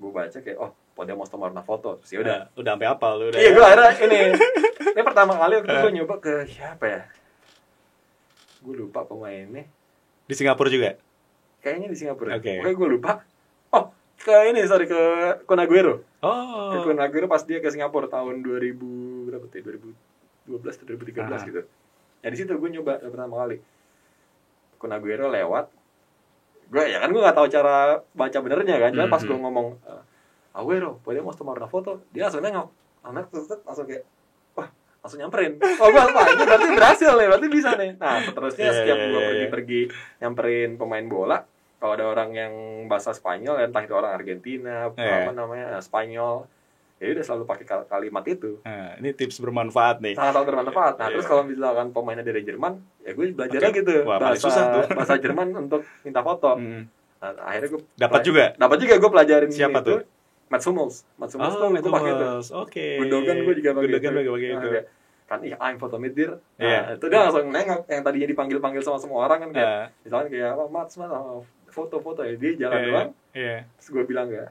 gue baca kayak podemos tomar una foto. Terus ya udah sampai hafal lu udah. Iya, gue akhirnya ini pertama kali waktu gue nyoba ke siapa ya? Gue lupa pemainnya. Di Singapura juga? Kayaknya di Singapura. Oke, gue lupa. Ke Kun Aguero. Ke Kun Aguero pas dia ke Singapura tahun 2000 berapa tuh? 2012 atau 2013 gitu. Ya di situ gue nyoba pertama kali. Kun Aguero lewat. Gue nggak tahu cara baca benernya kan. Cuma pas gue ngomong Aguero, podemos tomar una foto, dia langsung nengok. Anak langsung kayak langsung nyamperin. Gue ini berarti berhasil nih, berarti bisa nih. Nah, seterusnya setiap gue pergi nyamperin pemain bola, kalau ada orang yang bahasa Spanyol, entah itu orang Argentina, apa namanya, Spanyol, ya udah selalu pakai kalimat itu. Ini tips bermanfaat nih. Sangat bermanfaat. Nah, terus kalau misalkan pemainnya dari Jerman, ya gue belajar gitu. Wah, bahasa Jerman untuk minta foto. Nah, akhirnya gue dapat juga gue pelajarin. Siapa tuh? Mats Hummels tuh itu pakai itu. Gundogan gue juga pakai itu. Kan I'm foto mit dir. Nah, itu dia langsung nengok yang tadinya dipanggil-panggil sama semua orang kan kayak misalnya kayak Mats foto-foto ya dia jalan doang. Terus gue bilang ya,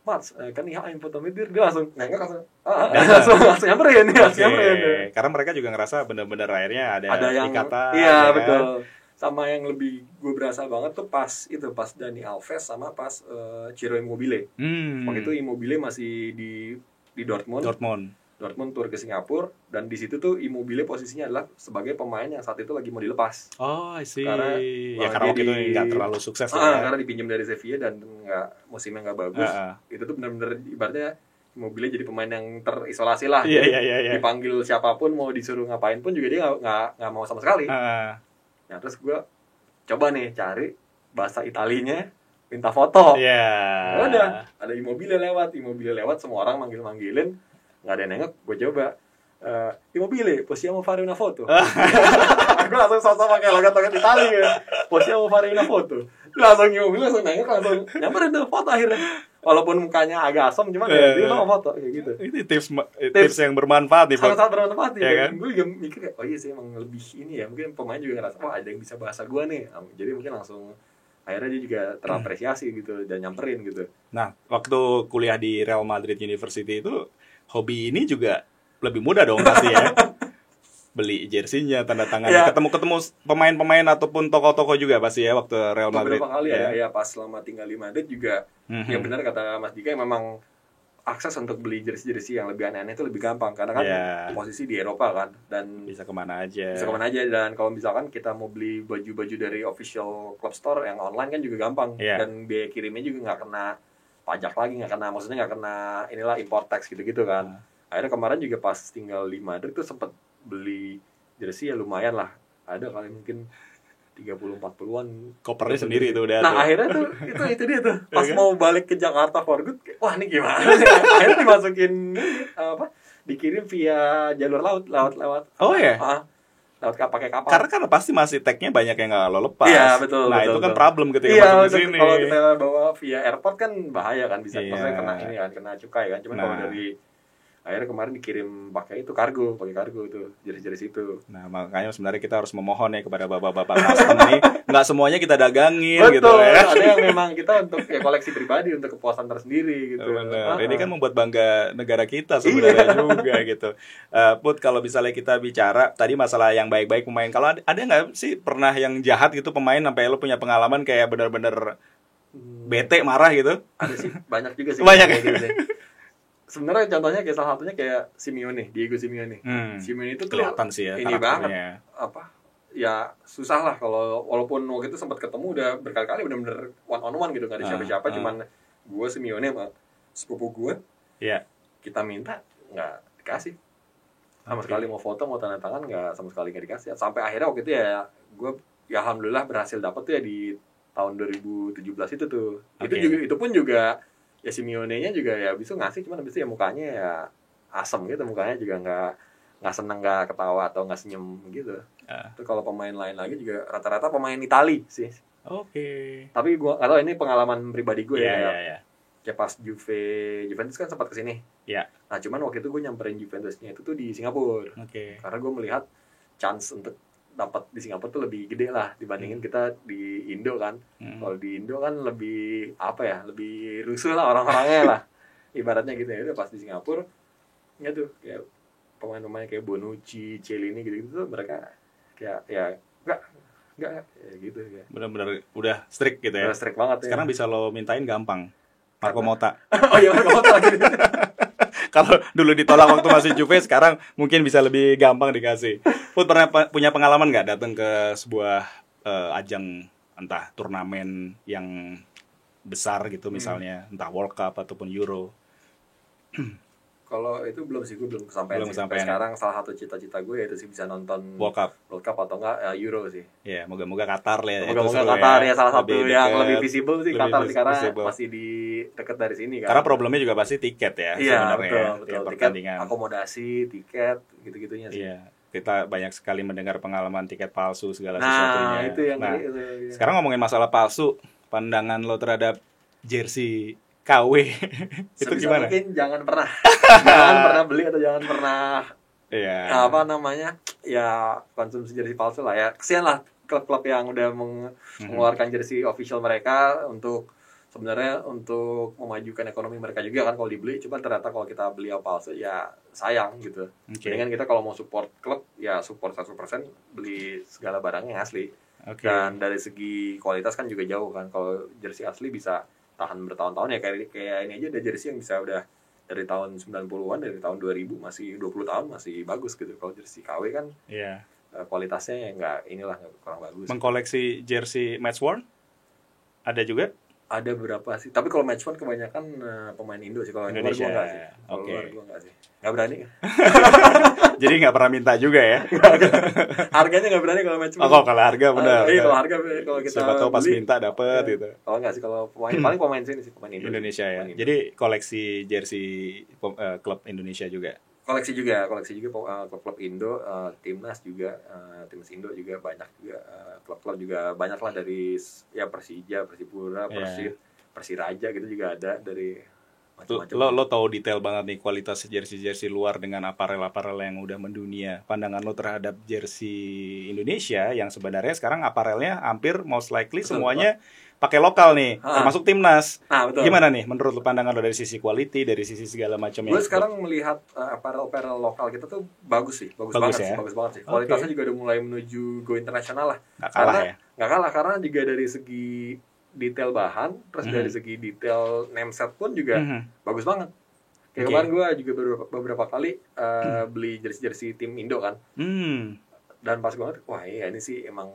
Mats, kan I'm foto mit dir. Dia langsung nengok langsung nyamperin. Karena mereka juga ngerasa bener-bener akhirnya ada yang ikatan. Iya, betul. Sama yang lebih gue berasa banget tuh pas Dani Alves sama pas Ciro Immobile. Waktu itu Immobile masih di Dortmund tur ke Singapura, dan di situ tuh Immobile posisinya adalah sebagai pemain yang saat itu lagi mau dilepas. I see. Karena waktu itu nggak terlalu sukses karena dipinjam dari Sevilla dan musimnya nggak bagus. Itu tuh benar-benar ibaratnya Immobile jadi pemain yang terisolasi lah. Dipanggil siapapun mau disuruh ngapain pun juga dia nggak mau sama sekali. Nah, terus gue coba nih cari bahasa Italinya, minta foto. Udah, ada Immobile lewat, semua orang manggilin, nggak ada yang nengok. Gue coba Immobile, possiamo fare una foto. Gue langsung sosok pakai logat Italia ya. Possiamo fare una foto. Langsung Immobile langsung nengok, langsung nyamperin tuh foto akhirnya. Walaupun mukanya agak asem, cuman dia mau foto kayak gitu. Ini tips yang bermanfaat nih, sangat bermanfaat ya kan? Gue juga mikir kayak, iya sih emang lebih ini ya. Mungkin pemain juga ngerasa, ada yang bisa bahasa gue nih. Jadi mungkin langsung akhirnya dia juga terapresiasi gitu dan nyamperin gitu. Nah, waktu kuliah di Real Madrid University itu hobi ini juga lebih mudah dong pasti ya. Beli jersey-nya, tanda tangannya, ketemu pemain-pemain ataupun tokoh-tokoh juga pasti ya waktu Real Madrid. Beberapa kali ya pas selama tinggal di Madrid juga. Ya benar kata Mas Dika, memang akses untuk beli jersey yang lebih aneh-aneh itu lebih gampang karena kan posisi di Eropa kan, dan bisa kemana aja. Dan kalau misalkan kita mau beli baju-baju dari official club store yang online kan juga gampang, dan biaya kirimnya juga nggak kena pajak lagi, maksudnya nggak kena inilah import tax gitu-gitu kan. Akhirnya kemarin juga pas tinggal di Madrid tuh sempet beli jersey ya lumayan lah, ada kali mungkin 30-40an kopernya sendiri itu udah. Nah akhirnya tuh itu dia tuh pas mau balik ke Jakarta for good, wah ini gimana sih? Akhirnya dimasukin dikirim via jalur laut lewat lewat pakai kapal. Karena pasti masih tagnya banyak yang nggak lo lepas. Iya betul. Nah betul, itu kan problem ketika masuk ke sini. Kalau kita bawa via airport kan bahaya kan, bisa maksudnya kena cukai kan. Cuman kalau dari akhirnya kemarin dikirim pakai kargo itu jersey itu. Nah makanya sebenarnya kita harus memohon ya kepada bapak-bapak custom nih, nggak semuanya kita dagangin. Betul, gitu ya. Ada yang memang kita untuk koleksi pribadi, untuk kepuasan tersendiri gitu. Benar. Ini kan membuat bangga negara kita sebenarnya juga gitu. Put, kalau misalnya kita bicara tadi masalah yang baik-baik pemain, kalau ada nggak sih pernah yang jahat gitu pemain sampai lo punya pengalaman kayak benar-benar bete marah gitu? Ada sih, banyak juga sih. Banyak gitu sih. Sebenarnya contohnya kayak salah satunya kayak Diego Simeone. Simeone itu tuh kelihatan sih ya ini banget ya susah lah kalau walaupun waktu itu sempat ketemu udah berkali-kali benar-benar one on one gitu, nggak ada siapa-siapa, cuman gue Simeone sama sepupu gue. Kita minta nggak dikasih sama sekali, mau foto mau tanda tangan nggak, sama sekali nggak dikasih. Sampai akhirnya waktu itu gue alhamdulillah berhasil dapet tuh ya di tahun 2017 itu tuh. Itu pun juga ya Simeone-nya juga ya bisa ngasih, cuman habis itu ya mukanya ya asem gitu, mukanya juga nggak seneng, nggak ketawa atau nggak senyum gitu. Itu kalau pemain lain lagi juga rata-rata pemain Itali sih. Tapi gue nggak tahu, ini pengalaman pribadi gue kayak pas Juventus kan sempat kesini. Iya. Nah cuman waktu itu gue nyamperin Juventusnya itu tuh di Singapura. Karena gue melihat chance untuk dapat di Singapura tuh lebih gede lah dibandingin kita di Indo kan. Kalau di Indo kan lebih lebih rusuh lah orang-orangnya lah. Ibaratnya gitu ya. Udah pas di Singapura ya tuh kayak pemain-pemain kayak Bonucci, Chiellini gitu tuh mereka kayak ya enggak ya gitu ya. Benar-benar udah strict gitu ya. Udah strict banget. Sekarang bisa lo mintain gampang. Marco Motta. Oh iya, Marco Motta lagi. Kalau dulu ditolak waktu masih Juve, sekarang mungkin bisa lebih gampang dikasih. Put pernah punya pengalaman nggak datang ke sebuah ajang entah turnamen yang besar gitu misalnya, entah World Cup ataupun Euro? Kalau itu belum sih, gue belum kesampaian sih. Sampai sekarang salah satu cita-cita gue yaitu sih bisa nonton World Cup atau enggak Euro sih. Iya, moga-moga Qatar lah. Moga-moga Qatar ya salah satu yang lebih visible sih Qatar sih karena masih di dekat dari sini kan. Karena problemnya juga pasti tiket ya sebenarnya. Iya, betul. Tiket, akomodasi, tiket gitu-gitunya sih. Iya. Kita banyak sekali mendengar pengalaman tiket palsu segala sesuatunya. Itu yang sekarang ngomongin masalah palsu, pandangan lo terhadap jersey KW itu gimana? Mungkin jangan pernah beli atau jangan pernah konsumsi jersey palsu lah ya. Kesian lah klub-klub yang udah mengeluarkan jersey official mereka untuk sebenarnya untuk memajukan ekonomi mereka juga kan kalau dibeli. Cuma ternyata kalau kita beli yang palsu ya sayang gitu. Dengan kita kalau mau support klub ya support 100% beli segala barangnya asli. Dan dari segi kualitas kan juga jauh kan. Kalau jersey asli bisa tahan bertahun-tahun ya kayak ini aja ada jersey yang bisa udah dari tahun 90-an, dari tahun 2000 masih 20 tahun masih bagus gitu. Kalau jersey KW kan kualitasnya ya enggak kurang bagus. Mengkoleksi jersey match worn? Ada juga? Ada beberapa sih. Tapi kalau match worn kebanyakan pemain Indo sih. Kalau Indonesia gue enggak sih. Kalau luar gue enggak sih. Enggak berani. Jadi enggak pernah minta juga ya. Harganya enggak berani kalau match worn. Kalau harga benar. Kalau harga kalau kita siapa tahu pas minta dapat gitu. Kalau enggak sih kalau paling pemain sini sih pemain Indonesia ya. Jadi koleksi jersey klub Indonesia juga. Koleksi juga klub-klub Indo, timnas juga, timnas Indo juga banyak juga, klub-klub juga banyak lah dari ya Persija, Persipura, Persiraja gitu juga ada dari macam-macam. Lo tahu detail banget nih kualitas jersey luar dengan aparel yang udah mendunia. Pandangan lo terhadap jersey Indonesia yang sebenarnya sekarang aparelnya hampir most likely semuanya pakai lokal nih, termasuk timnas. Betul. Gimana nih menurut lo pandangan lo dari sisi quality, dari sisi segala macam? Gue sekarang melihat apparel lokal kita tuh bagus banget sih. Kualitasnya juga udah mulai menuju go internasional lah. Nggak kalah karena juga dari segi detail bahan, terus dari segi detail name set pun juga bagus banget. Kayak kemarin gue juga beberapa kali beli jersey tim Indo kan. Dan pas gue ngeliat, wah iya ini sih emang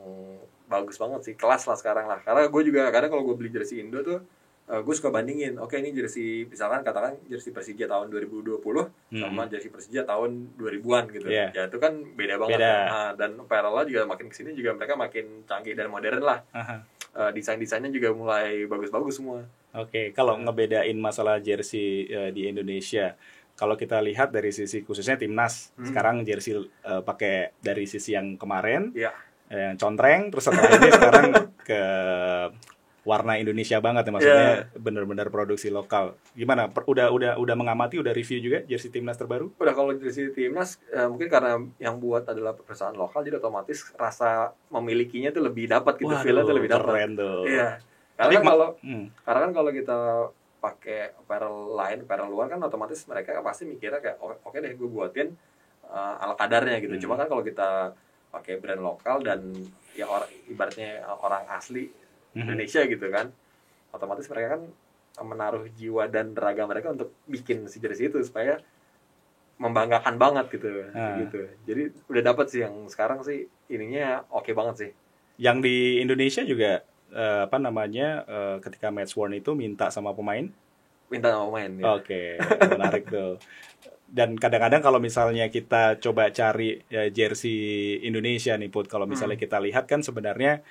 bagus banget sih, kelas lah sekarang lah. Karena gue juga kadang kalau gue beli jersey Indo tuh gue suka bandingin, oke ini jersey misalkan katakan jersey Persija tahun 2020 sama jersey Persija tahun 2000-an gitu. Ya itu kan beda banget. Dan paralel juga makin kesini juga mereka makin canggih dan modern lah. Desain-desainnya juga mulai bagus-bagus semua. Kalau ngebedain masalah jersey di Indonesia, kalau kita lihat dari sisi khususnya timnas, sekarang jersey pakai dari sisi yang kemarin, yang contreng, terus setelah ini sekarang ke warna Indonesia banget ya, maksudnya benar-benar produksi lokal. Gimana? Udah mengamati, udah review juga jersey timnas terbaru? Udah, kalau jersey timnas mungkin karena yang buat adalah perusahaan lokal, jadi otomatis rasa memilikinya tuh lebih dapat gitu, feel-nya tuh lebih dapat. Keren tuh. Iya. Karena kan kalau kita pakai apparel luar kan otomatis mereka pasti mikirnya kayak oke deh gue buatin ala kadarnya gitu. Cuma kan kalau kita pakai brand lokal dan ya ibaratnya orang asli Indonesia gitu kan, otomatis mereka kan menaruh jiwa dan raga mereka untuk bikin si jersey itu supaya membanggakan banget gitu. Jadi udah dapat sih yang sekarang sih ininya oke banget sih. Yang di Indonesia juga ketika match worn itu minta sama pemain ya. Menarik tuh. Dan kadang-kadang kalau misalnya kita coba cari jersey Indonesia nih Put, kalau misalnya kita lihat kan sebenarnya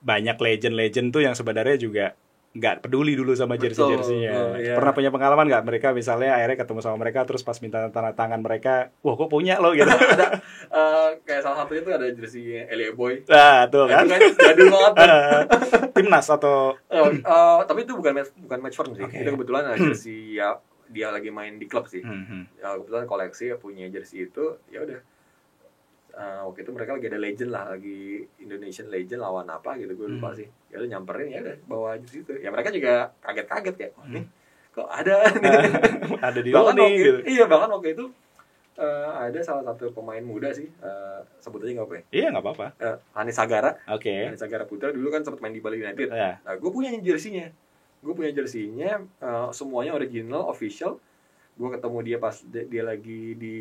banyak legend tuh yang sebenarnya juga nggak peduli dulu sama jersey-jerseynya. Iya. Pernah punya pengalaman nggak mereka misalnya akhirnya ketemu sama mereka terus pas minta tanda tangan mereka, wah kok punya lo gitu? Ada kayak salah satunya tuh ada jersey LA Boy. Nah, tuh kan. Itu kan jadul banget. Timnas atau tapi itu bukan match form sih. Okay. Itu kebetulan ada jersey ya dia lagi main di klub sih. Ya, kebetulan koleksi punya jersey itu, ya udah. Waktu itu mereka lagi ada legend lah, lagi Indonesian legend lawan apa gitu, gue lupa sih. Ya udah nyamperin, ya udah bawa jersey itu. Ya mereka juga kaget-kaget kayak, oh, nih kok ada ada di bahkan nih waktu, gitu. Iya, bahkan waktu itu ada salah satu pemain muda sih, sebut aja nggak apa ya? Iya nggak apa-apa. Hanis Sagara. Oke. Hanis Sagara Putra dulu kan sempat main di Bali United. Yeah. Nah, gue punya jersey-nya. Semuanya original, official. Gue ketemu dia pas dia lagi di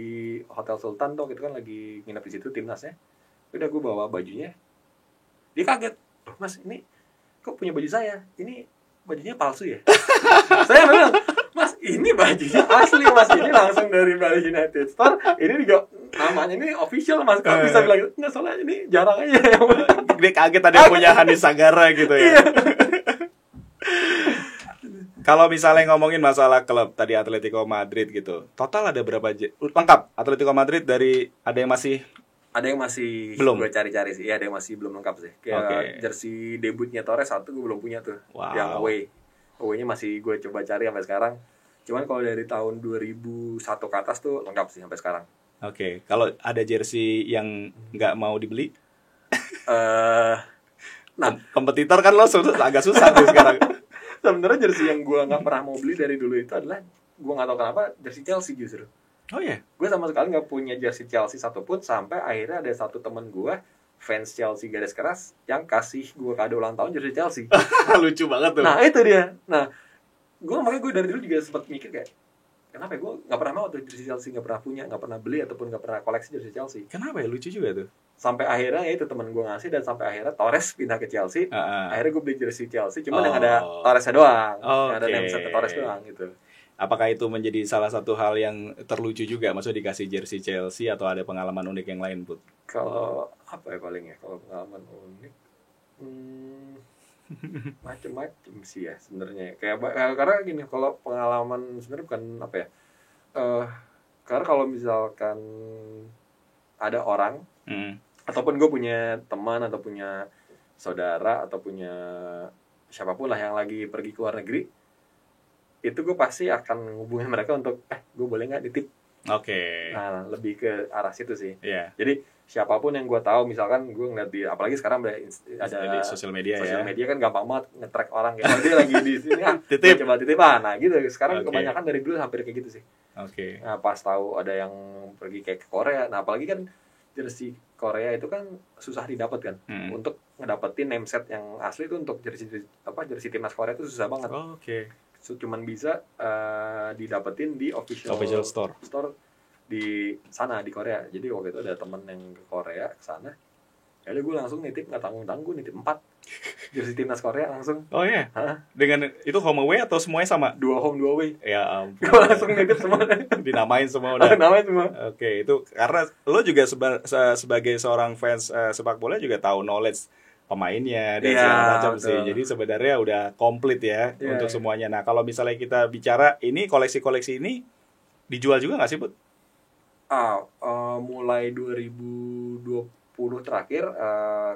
Hotel Sultan tuh, itu kan lagi nginep di situ timnasnya. Udah gue bawa bajunya. Dia kaget, Mas ini kok punya baju saya? Ini bajunya palsu ya? Saya bilang, Mas ini bajunya asli Mas, ini langsung dari Bali United Store. Ini juga namanya ini official Mas. Kok bisa bilang nggak, soalnya ini jarang aja. Dia kaget ada yang punya Hanis Sagara gitu ya. Kalau misalnya ngomongin masalah klub tadi Atletico Madrid gitu, total ada berapa lengkap Atletico Madrid dari ada yang masih belum gue cari-cari sih. Ya, ada yang masih belum lengkap sih. Kayak jersey debutnya Torres satu gue belum punya tuh. Wow. Yang away-nya masih gue coba cari sampai sekarang. Cuman kalau dari tahun 2001 ke atas tuh lengkap sih sampai sekarang. Oke. Kalau ada jersey yang nggak mau dibeli? Nah, kompetitor kan lo agak susah tuh sekarang. Sebenarnya jersey yang gue nggak pernah mau beli dari dulu itu adalah, gue nggak tahu kenapa, jersey Chelsea justru. Oh iya? Gue sama sekali nggak punya jersey Chelsea satupun, sampai akhirnya ada satu temen gue, fans Chelsea garis keras, yang kasih gue kado ulang tahun jersey Chelsea. Lucu banget tuh. Nah itu dia. Nah, makanya gue dari dulu juga sempat mikir kayak, kenapa ya gue nggak pernah mau tuh jersey Chelsea, nggak pernah punya, nggak pernah beli ataupun nggak pernah koleksi jersey Chelsea. Kenapa ya, lucu juga tuh. Sampai akhirnya ya itu temen gue ngasih, dan sampai akhirnya Torres pindah ke Chelsea. Akhirnya gue beli jersey Chelsea, cuma yang ada Torresnya doang, yang ada name-set Torres doang gitu. Apakah itu menjadi salah satu hal yang terlucu juga, maksudnya dikasih jersey Chelsea, atau ada pengalaman unik yang lain, Put? Kalau apa ya paling ya, kalau pengalaman unik, macem-macem sih ya sebenarnya. Kayak karena gini, kalau pengalaman sebenarnya bukan apa ya, karena kalau misalkan ada orang, ataupun gue punya teman atau punya saudara atau punya siapapun lah yang lagi pergi ke luar negeri, itu gue pasti akan hubungin mereka untuk gue boleh nggak nitip. Oke. Nah, lebih ke arah situ sih. Yeah. Jadi siapapun yang gue tahu, misalkan gue ngeliat di, apalagi sekarang ada di sosial media kan gampang banget nge-track orang kayak, oh dia lagi di sini, titip. Coba titip. Nah gitu. Sekarang kebanyakan dari dulu hampir kayak gitu sih. Oke. Nah, pas tahu ada yang pergi kayak ke Korea, nah apalagi kan jersey Korea itu kan susah didapat kan. Untuk ngedapetin name set yang asli itu, untuk jersey timnas Korea itu susah banget. Cuman bisa didapetin di official store di sana di Korea. Jadi waktu itu ada temen yang ke Korea ke sana. Ya udah gue langsung nitip, nggak tanggung-tanggung, nitip 4 jersey timnas Korea langsung. Oh iya. Dengan itu home away atau semuanya sama? 2 home 2 away. Ya ampun. Gue langsung nitip semua. Dinamain semua udah. Namain semua. Oke, itu karena lo juga sebagai seorang fans sepak bola juga tahu knowledge pemainnya dan segala macam sih. Jadi sebenarnya udah komplit ya untuk semuanya. Nah, kalau misalnya kita bicara ini koleksi-koleksi ini dijual juga nggak sih, Bud? Mulai 2020 terakhir,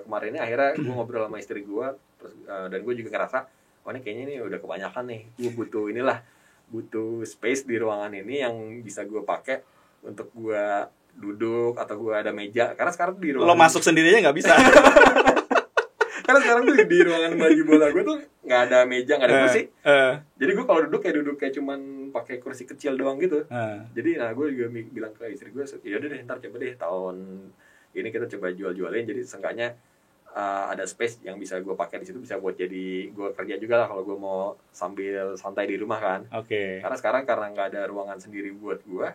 kemarin ini akhirnya gue ngobrol sama istri gue, terus dan gue juga ngerasa, oh ini kayaknya ini udah kebanyakan nih, gue butuh space di ruangan ini yang bisa gue pakai untuk gue duduk atau gue ada meja, karena sekarang di ruangan lo masuk sendiri aja nggak bisa. Karena sekarang tuh di ruangan bagi bola gue tuh nggak ada meja, nggak ada kursi. Jadi gue kalau duduk kayak cuman pakai kursi kecil doang gitu. Jadi gue juga bilang ke istri gue, ya udah deh, ntar coba deh tahun ini kita coba jual-jualin. Jadi seenggaknya ada space yang bisa gue pakai di situ, bisa buat jadi gue kerja juga lah kalau gue mau sambil santai di rumah kan. Karena sekarang karena nggak ada ruangan sendiri buat gue,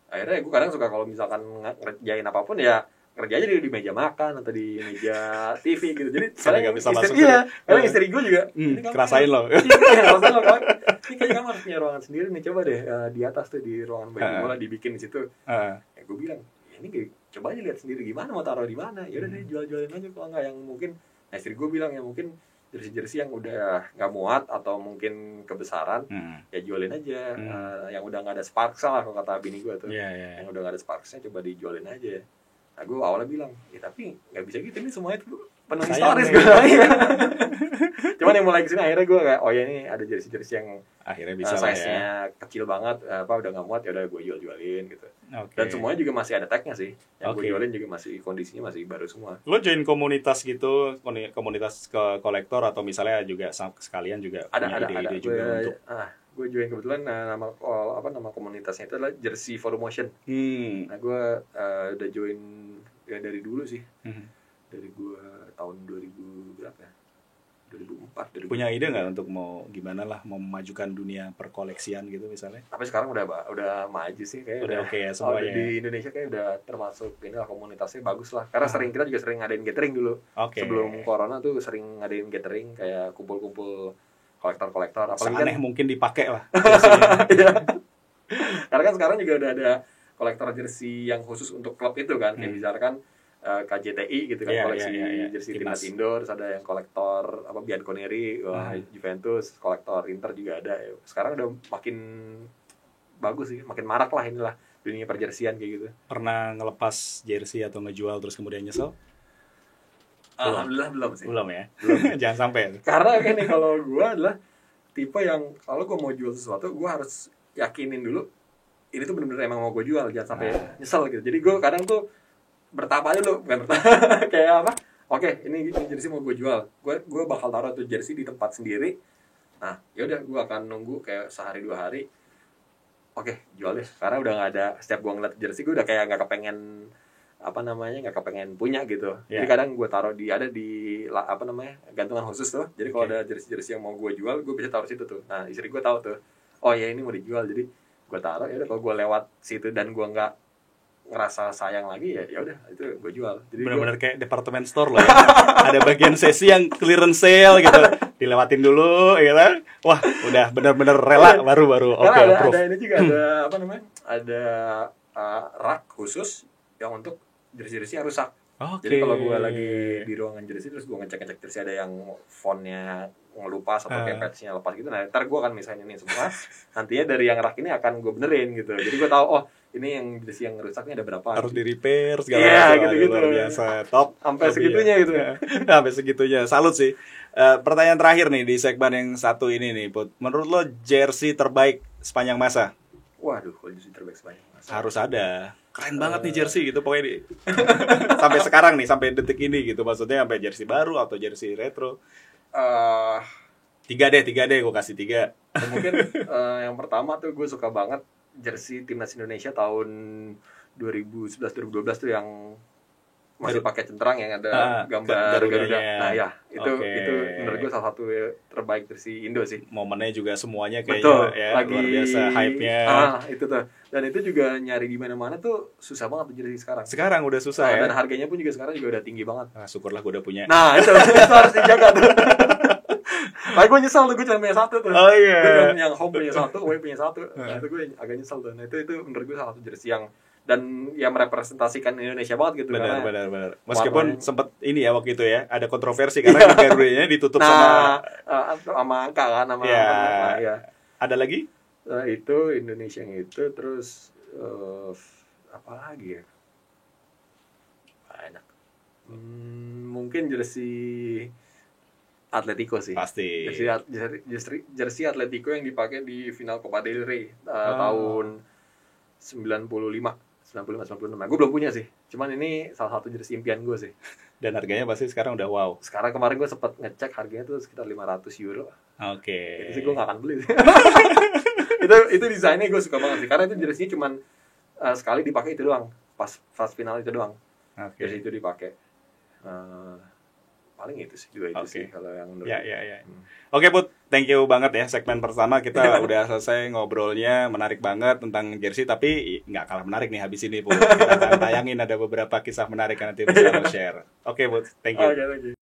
akhirnya gue kadang suka kalau misalkan ngerjain apapun ya kerja aja di meja makan atau di meja TV gitu. Jadi saya nggak bisa masuk. Karena istri gue juga kerasain lo. Kerasain lo kan. Ini kayaknya kamu harus punya ruangan sendiri nih, coba deh di atas tuh di ruangan bagi bola dibikin di situ. Ya gue bilang, ini coba aja lihat sendiri gimana mau taruh di mana. Ya udah deh jual-jualin aja kalau nggak yang mungkin. Nah, istri gue bilang ya mungkin jersey yang udah nggak muat atau mungkin kebesaran, ya jualin aja. Yang udah nggak ada sparks lah kalau kata bini gue tuh. Yang udah nggak ada sparksnya coba dijualin aja. Nah gue awalnya bilang, ya tapi nggak bisa gitu, ini semuanya tuh penuh historis gue. Cuman yang mulai kesini akhirnya gue kayak, oh ya ini ada jersey yang akhirnya bisa size-nya kecil banget, udah nggak muat, ya udah gue jualin gitu. Dan semuanya juga masih ada tagnya sih. Yang gue jualin juga masih kondisinya masih baru semua. Lo join komunitas gitu, komunitas ke kolektor atau misalnya juga sekalian juga ada ide juga untuk gue join kebetulan nama komunitasnya itu adalah Jersey for Motion. Nah gue udah join ya dari dulu sih. Dari gue tahun 2000 berapa ya? 2004. Punya ide nggak untuk mau gimana lah mau memajukan dunia perkoleksian gitu misalnya? Tapi sekarang udah maju sih kayak udah oke ya semuanya. Di Indonesia kayak udah termasuk inilah komunitasnya bagus lah. Karena kita juga sering ngadain gathering dulu. Sebelum corona tuh sering ngadain gathering kayak kumpul-kumpul kolektor. Apalagi aneh mungkin dipakai lah. Karena kan sekarang juga udah ada kolektor jersey yang khusus untuk klub itu kan, kayak misalkan KJTI gitu kan, koleksi jersey timnas Indo, terus ada yang kolektor Bianconeri, Juventus, kolektor Inter juga ada. Sekarang udah makin bagus sih, makin marak lah inilah dunia perjersian kayak gitu. Pernah ngelepas jersey atau ngejual terus kemudian nyesel? Alhamdulillah belum sih. Belum ya? Belum. Jangan sampai. Karena kan nih kalau gue adalah tipe yang kalau gue mau jual sesuatu, gue harus yakinin dulu ini tuh bener-bener emang mau gue jual, jangan sampai nyesel gitu. Jadi gue kadang tuh bertahap aja dulu, bukan bertahap kayak apa? Oke, ini jersey mau gue jual. Gue bakal taruh tuh jersey di tempat sendiri. Nah, yaudah gue akan nunggu kayak sehari 2 hari. Oke, jual deh. Karena udah nggak ada, setiap gue ngeliat jersey gue udah kayak nggak kepengen nggak kepengen punya gitu. Jadi kadang gue taruh di gantungan khusus tuh. Jadi kalau ada jersey yang mau gue jual, gue bisa taruh situ tuh. Nah istri gue tahu tuh, oh ya ini mau dijual, jadi gue taruh. Ya udah kalau gue lewat situ dan gue nggak ngerasa sayang lagi, ya udah itu gue jual. Jadi benar-benar kayak department store loh ya. Ada bagian sesi yang clearance sale gitu, dilewatin dulu gitu. Wah udah benar-benar rela baru karena ada ini juga ada rak khusus yang untuk jersey-jersey yang rusak. Jadi kalau gue lagi di ruangan jersey terus gue ngecek jersey ada yang fontnya ngelupas atau kayak patchnya lepas gitu, nah ntar gue akan misalnya ini semua nantinya dari yang rak ini akan gue benerin gitu. Jadi gue tahu ini yang jersey yang rusaknya ada berapa, harus di repair segala macam. Gitu. Luar biasa, top sampai segitunya gitu. Sampai segitunya, salut sih. Pertanyaan terakhir nih di segmen yang satu ini nih, Put. Menurut lo jersey terbaik sepanjang masa? Waduh, kalau jersey terbaik sepanjang masa harus ada. Keren banget nih jersey gitu pokoknya sampai sekarang nih, sampai detik ini gitu, maksudnya sampai jersey baru atau jersey retro. 3 deh gue kasih 3. Mungkin yang pertama tuh gue suka banget jersey timnas Indonesia tahun 2011-2012 tuh yang masih pakai centerang yang ada gambar Garuda. Nah ya, itu menurut gue salah satu terbaik jersey Indo sih. Momennya juga semuanya kayaknya ya, luar biasa hype-nya. Itu tuh. Dan itu juga nyari di mana-mana tuh susah banget tuh jersey sekarang. Sekarang udah susah ya. Dan harganya pun juga sekarang juga udah tinggi banget. Syukurlah gue udah punya. Nah, itu harus dijaga tuh. Nah, gue nyesel tuh, gue cuma punya 1 tuh. Oh iya. Gue yang home punya 1, away punya 1. Nah, itu gue agak nyesel tuh. Nah, itu menurut gue salah satu jersey yang dan ya merepresentasikan Indonesia banget gitu. Benar. Meskipun sempat ini ya waktu itu ya, ada kontroversi karena Garudanya ditutup sama angka kan, sama ya. Ada lagi? Itu Indonesia yang itu, terus apa lagi ya? Banyak. Mungkin jersey Atletico sih. Pasti. Jersey Atletico yang dipakai di final Copa del Rey tahun 96. Nah, gue belum punya sih. Cuman ini salah satu jersey impian gue sih. Dan harganya pasti sekarang udah wow. Sekarang kemarin gue sempat ngecek harganya tuh sekitar 500 euro. Oke. Jadi sih gue gak akan beli. itu desainnya gue suka banget sih. Karena itu jersey cuman sekali dipakai itu doang. Pas final itu doang. Jersey itu dipakai. Paling itu sih sih kalau yang menurut Oke Put, thank you banget ya. Segmen pertama kita udah selesai ngobrolnya, menarik banget tentang jersey, tapi nggak kalah menarik nih habis ini Put. Kita akan tayangin ada beberapa kisah menarik yang nanti bisa lo share. Oke Put, thank you.